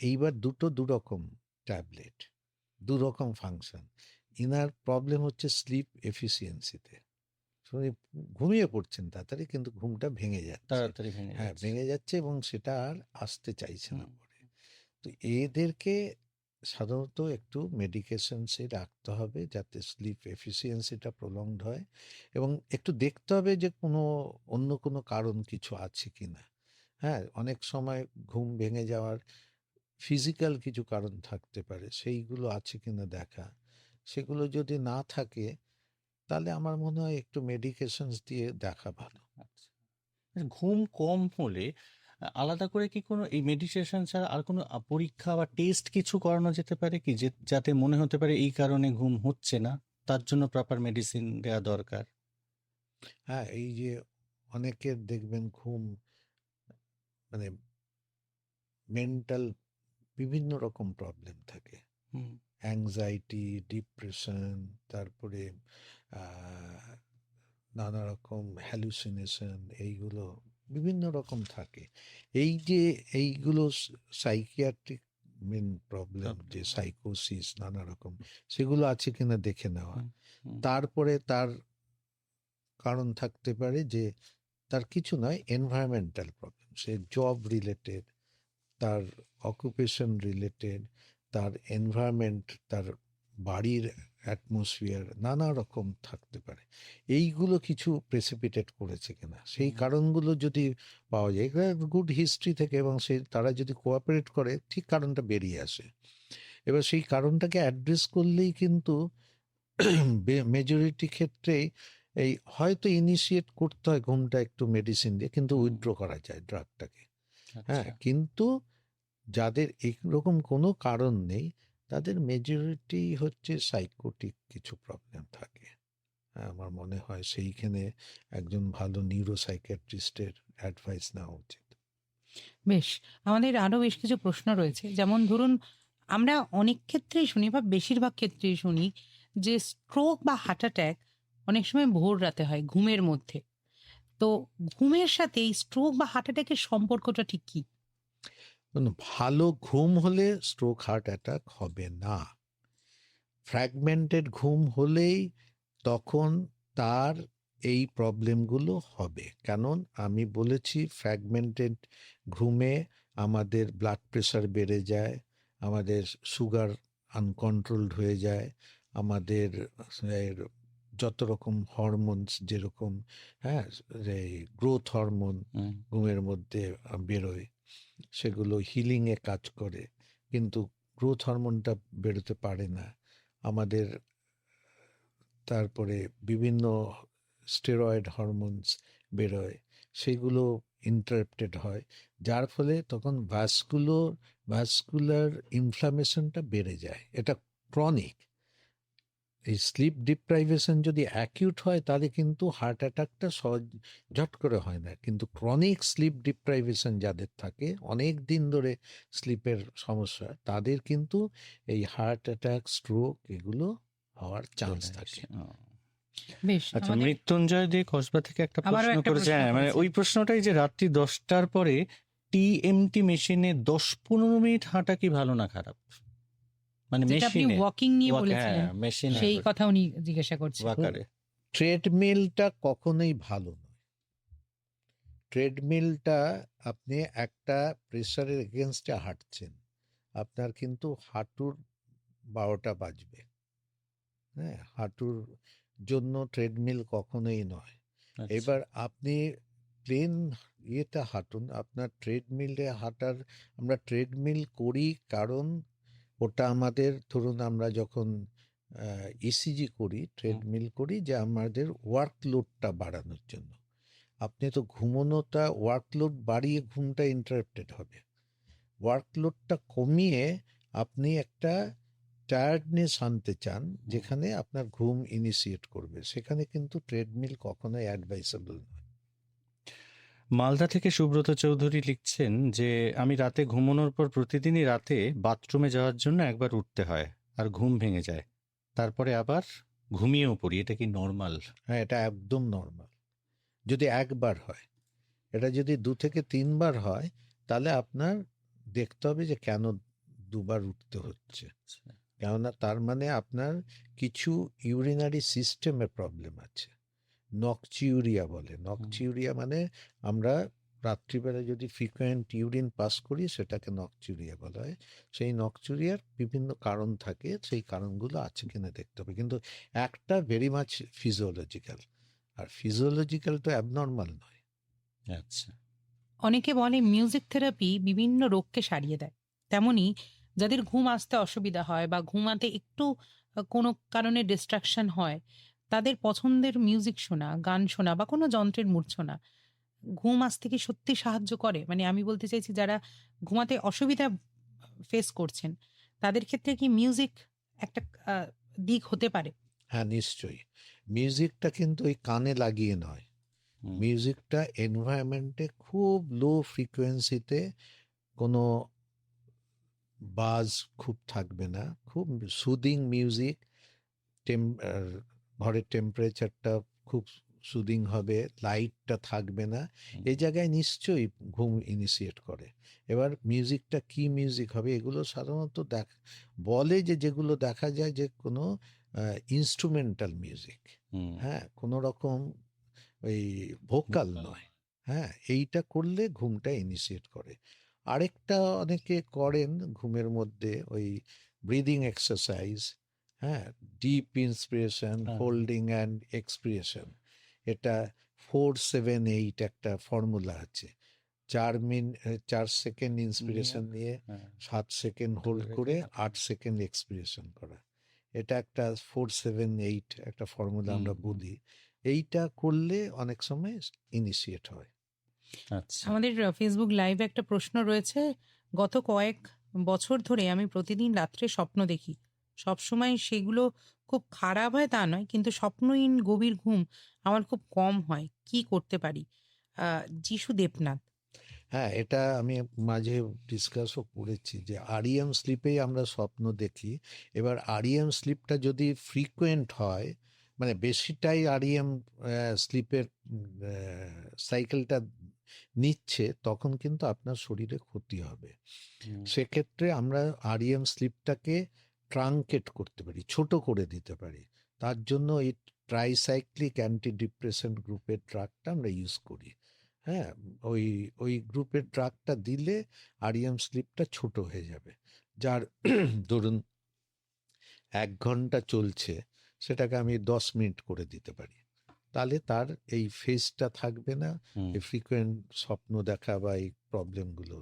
এইবার দু রকম ট্যাবলেট, দু রকম ফাংশন। ইনার প্রবলেম হচ্ছে স্লিপ এফিসিয়েন্সিতে, ঘুমিয়ে পড়ছেন তাড়াতাড়ি কিন্তু ঘুমটা ভেঙে যাচ্ছে, তাড়াতাড়ি ভেঙে হ্যাঁ যাচ্ছে। ভেঙে যাচ্ছে এবং সেটা আর আসতে চাইছে না পরে। তো এদেরকে সাধারণত একটু মেডিকেশনসে রাখতে হবে যাতে স্লিপ এফিসিয়েন্সিটা প্রলংড হয়, এবং একটু দেখতে হবে যে অন্য কোনো কারণ কিছু আছে কিনা। হ্যাঁ, অনেক সময় ঘুম ভেঙে যাওয়ার ফিজিক্যাল কিছু কারণ থাকতে পারে, সেইগুলো আছে কিনা দেখা। সেগুলো যদি না থাকে তাহলে আমার মনে হয় একটু মেডিকেশনস দিয়ে দেখা ভালো। আচ্ছা, ঘুম কম হলে আলাদা করে কি কোনো এই মেডিটেশন ছাড়া আর কোনো পরীক্ষা বা টেস্ট কিছু করানো যেতে পারে কি, যাতে মনে হতে পারে এই কারণে ঘুম হচ্ছে না, তার জন্য প্রপার মেডিসিন দেওয়া দরকার? হ্যাঁ, এই যে অনেকের দেখবেন ঘুম মানে মেন্টাল বিভিন্ন রকম প্রবলেম থাকে, অ্যাংজাইটি, ডিপ্রেশন, তারপরে নানা রকম হ্যালুসিনেশন, এইগুলো বিভিন্ন রকম থাকে। এইগুলো সাইকিয়াট্রিক মেন প্রবলেম, যে সাইকোসিস নানা রকম, সেগুলো আছে কিনা দেখে নেওয়া। তারপরে তার কারণ থাকতে পারে যে তার কিছু নয়, এনভায়রনমেন্টাল প্রবলেম, সে জব রিলেটেড, তার অকুপেশন রিলেটেড, তার এনভায়রনমেন্ট, তার বাড়ির অ্যাটমসফিয়ার নানা রকম থাকতে পারে। এইগুলো কিছু প্রেসিপিটেট করেছে কিনা, সেই কারণগুলো যদি পাওয়া যায় গুড হিস্ট্রি থেকে, এবং তারা যদি কোঅপারেট করে, ঠিক কারণটা বেরিয়ে আসে। এবার সেই কারণটাকে অ্যাড্রেস করলেই কিন্তু মেজরিটি ক্ষেত্রেই এই হয়তো ইনিশিয়েট করতে হয় ঘুমটা একটু মেডিসিন দিয়ে, কিন্তু উইথড্র করা যায় ড্রাগটাকে। হ্যাঁ, কিন্তু যাদের এইরকম কোনো কারণ নেই তাদের মেজরিটি হচ্ছে সাইকোটিক কিছু প্রবলেম থাকে। হ্যাঁ, আমার মনে হয় সেইখানে একজন ভালো নিউরোসাইকিয়াট্রিস্টের অ্যাডভাইস নেওয়া উচিত। বেশ, আমাদের আরো বেশ কিছু প্রশ্ন রয়েছে। যেমন ধরুন, আমরা অনেক ক্ষেত্রেই শুনি বা বেশিরভাগ ক্ষেত্রেই শুনি যে স্ট্রোক বা হার্ট অ্যাটাক অনেক সময় ভোর রাতে হয় ঘুমের মধ্যে। তো ঘুমের সাথে এই স্ট্রোক বা হার্ট অ্যাটাকের সম্পর্কটা ঠিক কি? ভালো ঘুম হলে স্ট্রোক হার্ট অ্যাটাক হবে না। ফ্র্যাগমেন্টেড ঘুম হলেই তখন তার এই প্রবলেমগুলো হবে। কারণ আমি বলেছি ফ্র্যাগমেন্টেড ঘুমে আমাদের ব্লাড প্রেশার বেড়ে যায়, আমাদের সুগার আনকন্ট্রোলড হয়ে যায়, আমাদের যত রকম হরমোনস যেরকম, হ্যাঁ, গ্রোথ হরমোন ঘুমের মধ্যে বেরোয়, সেগুলো হিলিংয়ে কাজ করে, কিন্তু গ্রোথ হরমোনটা বেরোতে পারে না আমাদের। তারপরে বিভিন্ন স্টেরয়েড হরমোনস বেরোয়, সেগুলো ইন্টারাপ্টেড হয়, যার ফলে তখন ভাস্কুলার ইনফ্লামেশনটা বেড়ে যায়। এটা ক্রনিক। এই স্লিপ ডিপ্রাইভেশন যদি অ্যাকিউট হয় তাহলে কিন্তু হার্ট অ্যাটাকটা সহজ ঝট করে হয় না, কিন্তু ক্রনিক স্লিপ ডিপ্রাইভেশন যাদের থাকে, অনেক দিন ধরে স্লিপের সমস্যা, তাদের কিন্তু এই হার্ট অ্যাটাক, স্ট্রোক এগুলো হওয়ার চান্স থাকে। বেশ, আচ্ছা, মৃত্যুঞ্জয় দে কসবা থেকে একটা প্রশ্ন করেছে। মানে ওই প্রশ্নটাই যে রাত্রি 10টার পরে টিএমটি মেশিনে 10-15 মিনিট হাঁটা কি ভালো না খারাপ? মানে মেশিনে ওয়াকিং নিয়ে বলেছিলেন, মেশিনে সেই কথা উনি জিজ্ঞাসা করছেন। ওয়াকারে ট্রেডমিলটা কখনোই ভালো নয়। ট্রেডমিলটা আপনি একটা প্রেসারের এগেনস্টে হাঁটছেন, আপনার কিন্তু হাঁটুর 12টা বাজবে। হ্যাঁ, হাঁটুর জন্য ট্রেডমিল কখনোই নয়। আচ্ছা। এবার আপনি প্লেন ইয়েতে হাঁটুন, আপনার ট্রেডমিলে হাঁটার, আমরা ট্রেডমিল করি কারণ ওটা আমাদের, ধরুন আমরা যখন ইসিজি করি, ট্রেডমিল করি যে আমাদের ওয়ার্কলোডটা বাড়ানোর জন্য। আপনি তো ঘুমোনোটা, ওয়ার্কলোড বাড়িয়ে ঘুমটা ইন্টারাপ্টেড হবে। ওয়ার্কলোডটা কমিয়ে আপনি একটা টায়ার্ডনেস আনতে চান যেখানে আপনার ঘুম ইনিশিয়েট করবে, সেখানে কিন্তু ট্রেডমিল কখনোই অ্যাডভাইসেবল নয়। মালদা থেকে সুব্রত চৌধুরী লিখছেন যে আমি রাতে ঘুমানোর পর প্রতিদিনই রাতে বাথরুমে যাওয়ার জন্য একবার উঠতে হয় আর ঘুম ভেঙে যায়, তারপরে আবার ঘুমিয়েও পড়ি, এটা কি নর্মাল? হ্যাঁ, এটা একদম নর্মাল যদি একবার হয়। এটা যদি 2 থেকে 3 বার হয় তাহলে আপনার দেখতে হবে যে কেন দুবার উঠতে হচ্ছে। কেননা তার মানে আপনার কিছু ইউরিনারি সিস্টেমে প্রবলেম আছে। নকচিউরিয়া বলে। নকচিউরিয়া মানে আমরা রাত্রিবেলা যদি ফ্রিকোয়েন্ট ইউরিন পাস করি সেটাকে নকচিউরিয়া বলা হয়। সেই নকচিউরিয়ার বিভিন্ন কারণ থাকে, সেই কারণগুলো আছে কিনা দেখতে হবে। কিন্তু একটা ভেরি মাচ ফিজিওলজিক্যাল, আর ফিজিওলজিক্যাল তো অ্যাবনর্মাল নয়। আচ্ছা। অনেকে বলে মিউজিক থেরাপি বিভিন্ন রোগকে সারিয়ে দেয়, তেমনি যাদের ঘুম আসতে অসুবিধা হয় বা ঘুমাতে একটু কোনো কারণে ডিস্ট্রাকশন হয়, তাদের পছন্দের মিউজিক শোনা, গান শোনা বা কোনো যন্ত্রের মূর্ছনা ঘুম আসতে কি সত্যি সাহায্য করে? মানে আমি বলতে চাইছি, যারা ঘুমাতে অসুবিধা ফেস করছেন তাদের ক্ষেত্রে কি মিউজিক একটা আহ, দিক হতে পারে? হ্যাঁ, নিশ্চয়ই। মিউজিকটা কিন্তু ওই কানে লাগিয়ে নয়। হুম। মিউজিকটা এনভায়রনমেন্টে খুব লো ফ্রিকোয়েন্সিতে, কোনো বাজ খুব থাকবে না, খুব সুদিং মিউজিক, ঘরের টেম্পারেচারটা খুব সুদিং হবে, লাইটটা থাকবে না, এই জায়গায় নিশ্চয়ই ঘুম ইনিশিয়েট করে। এবার মিউজিকটা কি মিউজিক হবে, এগুলো সাধারণত বলে যে যেগুলো দেখা যায় যে কোনো ইনস্ট্রুমেন্টাল মিউজিক, হুম। হ্যাঁ, কোনো রকম ওই ভোকাল নয়। হ্যাঁ, এইটা করলে ঘুমটা ইনিশিয়েট করে। আরেকটা অনেকে করেন ঘুমের মধ্যে ওই ব্রিদিং এক্সারসাইজ, হ্যাঁ, ডিপ ইন্সপিরেশন, হ্যাঁ। Holding and expiration. এটা 4-7-8 একটা ফর্মুলা আছে। 4 সেকেন্ড ইন্সপিরেশন নিয়ে হ্যাঁ। 7 সেকেন্ড হোল্ড করে 8 সেকেন্ড এক্সপিরেশন করা। এটা একটা 4-7-8 একটা ফর্মুলা আমরা বলি। এইটা করলে অনেক সময় ইনিশিয়েট হয়। আচ্ছা। আমাদের ফেসবুক লাইভে একটা প্রশ্ন রয়েছে। গত কয়েক বছর ধরে আমি প্রতিদিন রাত্রে স্বপ্ন দেখি। সবসময় সেগুলো খুব খারাপ হয় তা নয়, কিন্তু স্বপ্নহীন গভীর ঘুম আমার খুব কম হয়। কি করতে পারি? যিশু দেবনাথ। হ্যাঁ, এটা আমি মাঝে ডিসকাসও করেছি যে আরইএম স্লিপেই আমরা স্বপ্ন দেখি। এবার আরইএম স্লিপটা যদি ফ্রিকোয়েন্ট হয়, মানে বেশিটাই আরইএম স্লিপের সাইকেলটা নিচ্ছে, তখন কিন্তু আপনার শরীরে ক্ষতি হবে। সেক্ষেত্রে আমরা আরইএম স্লিপটাকে ট্রাঙ্কেট করতে পারি, ছোট করে দিতে পারি। তার জন্য এই ট্রাইসাইক্লিক অ্যান্টি ডিপ্রেসেন্ট গ্রুপের ড্রাগটা আমরা ইউজ করি। হ্যাঁ, ওই ওই গ্রুপের ড্রাগটা দিলে আরইএম স্লিপটা ছোট হয়ে যাবে। যার ধরুন 1 ঘন্টা চলছে, সেটাকে আমি 10 মিনিট করে দিতে পারি। তাহলে তার এই ফেজটা থাকবে না, এই ফ্রিকোয়েন্ট স্বপ্ন দেখা বা এই প্রবলেমগুলো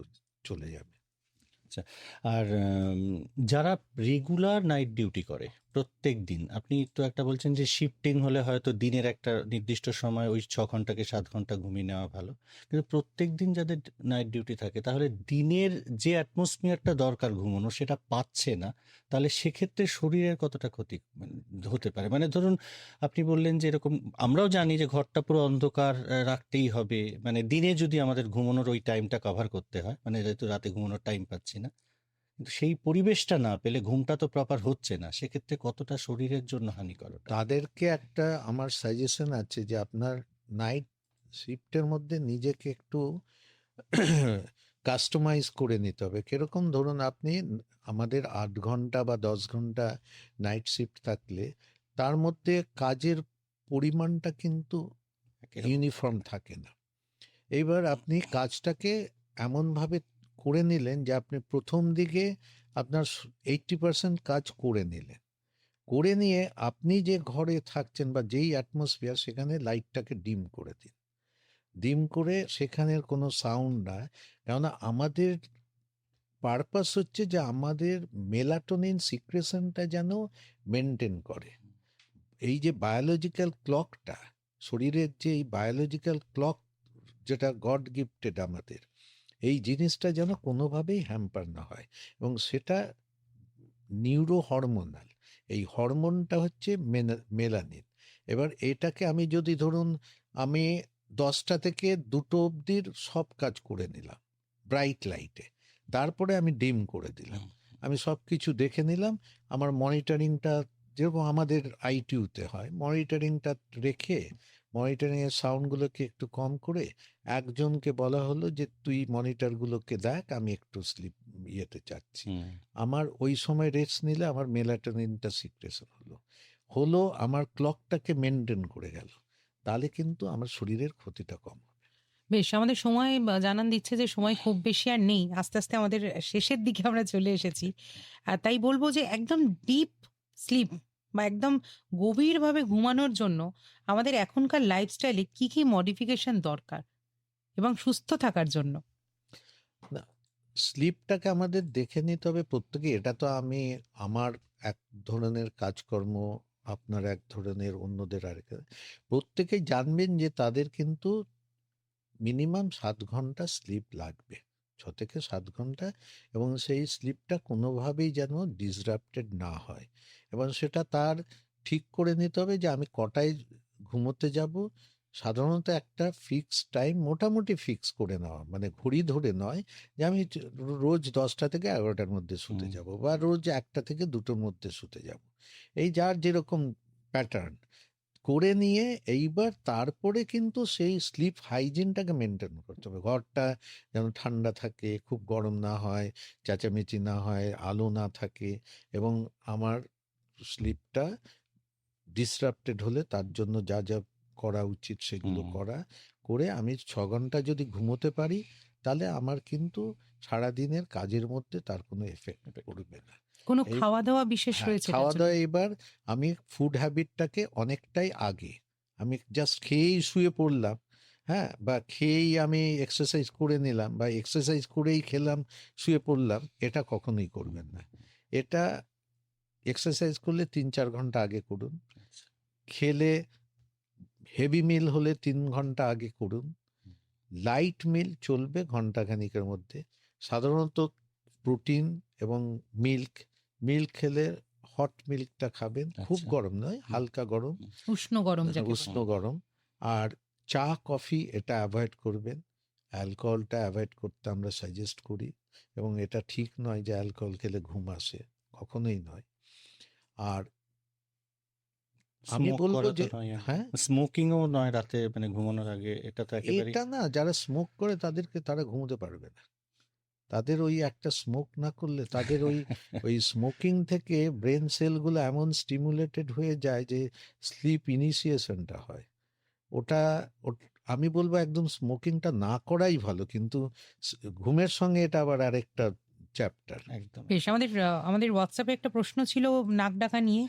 চলে যাবে। আচ্ছা। আর যারা রেগুলার নাইট ডিউটি করে প্রত্যেক দিন, আপনি তো একটা বলছেন যে শিফটিং হলে হয়তো দিনের একটা নির্দিষ্ট সময় ওই 6 ঘন্টা কি 7 ঘন্টা ঘুমিয়ে নেওয়া ভালো, কিন্তু প্রত্যেক দিন যাদের নাইট ডিউটি থাকে তাহলে দিনের যে অ্যাটমসফিয়ারটা দরকার ঘুমানো সেটা পাচ্ছে না, তাহলে সেক্ষেত্রে শরীরের কতটা ক্ষতি হতে পারে? মানে ধরুন আপনি বললেন যে এরকম, আমরাও জানি যে ঘরটা পুরো অন্ধকার রাখতেই হবে, মানে দিনে যদি আমাদের ঘুমানোর ওই টাইমটা কভার করতে হয়, মানে যেহেতু রাতে ঘুমানোর টাইম পাচ্ছি না, কিন্তু সেই পরিবেশটা না পেলে ঘুমটা তো প্রপার হচ্ছে না, সেক্ষেত্রে কতটা শরীরের জন্য হানিকর ওটা? তাদেরকে একটা আমার সাজেশন আছে যে আপনার নাইট শিফটের মধ্যে নিজেকে একটু কাস্টমাইজ করে নিতে হবে। কিরকম, ধরুন আপনি আমাদের 8 ঘন্টা বা 10 ঘন্টা নাইট শিফট থাকলে তার মধ্যে কাজের পরিমাণটা কিন্তু এরকম। ইউনিফর্ম থাকে না। এইবার আপনি কাজটাকে এমনভাবে করে নিলেন যে আপনি প্রথম দিকে আপনার 80% কাজ করে নিলেন, করে নিয়ে আপনি যে ঘরে থাকছেন বা যেই অ্যাটমসফিয়ার, সেখানে লাইটটাকে ডিম করে দিন। ডিম করে সেখানের কোনো সাউন্ড না, কেননা আমাদের পারপাস হচ্ছে যে আমাদের মেলাটোনিন সিক্রেশনটা যেন মেনটেন করে। এই যে বায়োলজিক্যাল ক্লকটা, শরীরের যে এই বায়োলজিক্যাল ক্লক যেটা গড গিফটেড আমাদের, এই জিনিসটা যেন কোনোভাবেই হ্যাম্পার না হয়, এবং সেটা নিউরো হরমোনাল। এই হরমোনটা হচ্ছে মেলানিন। এবার এটাকে আমি যদি ধরুন আমি 10টা থেকে 2টো অবধির সব কাজ করে নিলাম ব্রাইট লাইটে, তারপরে আমি ডিম করে দিলাম, আমি সব কিছু দেখে নিলাম, আমার মনিটরিংটা যেরকম আমাদের আইটিউতে হয়, মনিটরিংটা রেখে মনিটরিংয়ের সাউন্ডগুলোকে একটু কম করে একজনকে বলা হলো যে তুই মনিটরগুলোকে দেখ, আমি একটু স্লিপ ইয়েতে যাচ্ছি। আমার ওই সময় রেস্ট নিলে আমার মেলাটোনিনটা সিক্রেশন হলো আমার ক্লকটাকে মেনটেন করে গেল, তাহলে কিন্তু আমার শরীরের ক্ষতিটা কম হবে। বেশ, আমাদের সময় জানান দিচ্ছে যে সময় খুব বেশি আর নেই, আস্তে আস্তে আমাদের শেষের দিকে আমরা চলে এসেছি। তাই বলবো যে একদম ডিপ স্লিপ বা একদম গভীরভাবে ঘুমানোর জন্য আমাদের এখনকার লাইফস্টাইলে কি কি মডিফিকেশন দরকার এবং সুস্থ থাকার জন্য? না, স্লিপটাকে আমাদের দেখে নিতে হবে প্রত্যেকে। এটা তো আমি আমার এক ধরনের কাজকর্ম, আপনার এক ধরনের, অন্যদের আরেক। প্রত্যেকেই জানবেন যে তাদের কিন্তু মিনিমাম 7 ঘন্টা স্লিপ লাগবে, 6 থেকে 7 ঘন্টা, এবং সেই স্লিপটা কোনোভাবেই যেন ডিসরাপ্টেড না হয়, এবং সেটা তার ঠিক করে নিতে হবে যে আমি কটায় ঘুমোতে যাব। সাধারণত একটা ফিক্স টাইম মোটামুটি ফিক্স করে নেওয়া, মানে ঘড়ি ধরে নয় যে আমি রোজ 10টা থেকে 11টার মধ্যে শুতে যাব, বা রোজ 1টা থেকে 2টোর মধ্যে শুতে যাব, এই যার যেরকম প্যাটার্ন করে নিয়ে এইবার তারপরে কিন্তু সেই স্লিপ হাইজিনটাকে মেনটেন করতে হবে। ঘরটা যেন ঠান্ডা থাকে, খুব গরম না হয়, চেঁচামেচি না হয়, আলো না থাকে, এবং আমার স্লিপটা ডিসরাপ্টেড হলে তার জন্য যা যা করা উচিত সেগুলো করে আমি 6 ঘন্টা যদি ঘুমোতে পারি, তাহলে আমার কিন্তু সারাদিনের কাজের মধ্যে তার কোনো এফেক্ট পড়বে না। কোনো এই খাওয়া দাওয়া বিশেষ হ্যাঁ, রয়েছে এটার খাওয়া জন্য? দাওয়া এবার আমি ফুড হ্যাবিটটাকে অনেকটাই আগে, আমি জাস্ট খেয়েই শুয়ে পড়লাম, হ্যাঁ, বা খেয়েই আমি এক্সারসাইজ করে নিলাম, বা এক্সারসাইজ করেই খেলাম শুয়ে পড়লাম, এটা কখনোই করবেন না। এটা এক্সারসাইজ করলে 3-4 ঘন্টা আগে করুন, খেলে হেভি মিল হলে 3 ঘন্টা আগে করুন, লাইট মিল চলবে ঘন্টাখানিকের মধ্যে। সাধারণত প্রোটিন এবং মিল্ক খেলে হট মিল্কটা খাবেন, খুব গরম নয়, হালকা গরম, উষ্ণ গরম যাকে উষ্ণ বলে। গরম। আর চা কফি এটা অ্যাভয়েড করবেন, অ্যালকোহলটা অ্যাভয়েড করতে আমরা সাজেস্ট করি, এবং এটা ঠিক নয় যে অ্যালকোহল খেলে ঘুম আসে, কখনোই নয়। আর আমি স্মোক বলবো করা তো যে নয়, হ্যাঁ, স্মোকিংও নয় রাতে, মানে ঘুমানোর আগে, এটা তো একেবারেই এটা না, যারা স্মোক করে তারা ঘুমোতে পারবে না। তাদের ওই একটা স্মোক না করলে তাদের ওই স্মোকিং থেকে ব্রেন সেলগুলো এমন স্টিমুলেটেড হয়ে যায় যে স্লিপ ইনিশিয়েশনটা হয়। ওটা আমি বলবো একদম স্মোকিংটা না করাই ভালো, কিন্তু ঘুমের সঙ্গে এটা আবার আরেকটা চ্যাপ্টার। একদম। বেশ, আমাদের হোয়াটসঅ্যাপে একটা প্রশ্ন ছিল নাক ডাকা নিয়ে।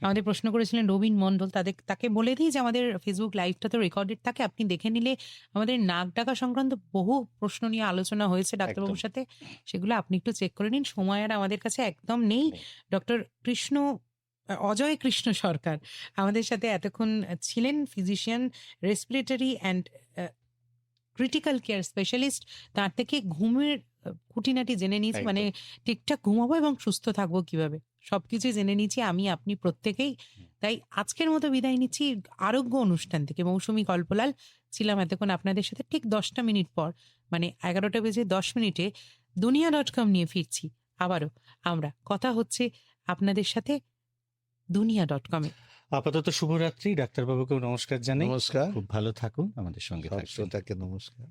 আমাদের প্রশ্ন করেছিলেন রবীন মণ্ডল। তাকে বলে দিই যে আমাদের ফেসবুক লাইভটা তো রেকর্ডেড থাকে, আপনি দেখে নিলে আমাদের নাক ডাকা সংক্রান্ত বহু প্রশ্ন নিয়ে আলোচনা হয়েছে ডাক্তারবাবুর সাথে, সেগুলো আপনি একটু চেক করে নিন। সময় আর আমাদের কাছে একদম নেই। ডক্টর অজয় কৃষ্ণ সরকার আমাদের সাথে এতক্ষণ ছিলেন, physician, respiratory and critical care specialist. তার থেকে ঘুমের খুঁটিনাটি জেনে নিয়েছি, মানে ঠিকঠাক ঘুমাবো এবং সুস্থ থাকবো কিভাবে, সবকিছু জেনে নিয়েছি আমি, আপনি, প্রত্যেকেই। তাই আজকের মতো বিদায় নিচ্ছি আরোগ্য অনুষ্ঠান থেকে। মৌসুমী কল্পলাল ছিলাম এতক্ষণ আপনাদের সাথে। ঠিক 10টা মিনিট পর, মানে 11টা বেজে 10 মিনিটে দুনিয়া.com নিয়ে ফিরছি আবারও। আমরা কথা হচ্ছে আপনাদের সাথে দুনিয়া.com-এ। আপাতত শুভরাত্রি, ডাক্তারবাবুকেও নমস্কার জানাই। নমস্কার, খুব ভালো থাকুন, আমাদের সঙ্গে সব থাকবেন। শ্রোতাকে নমস্কার।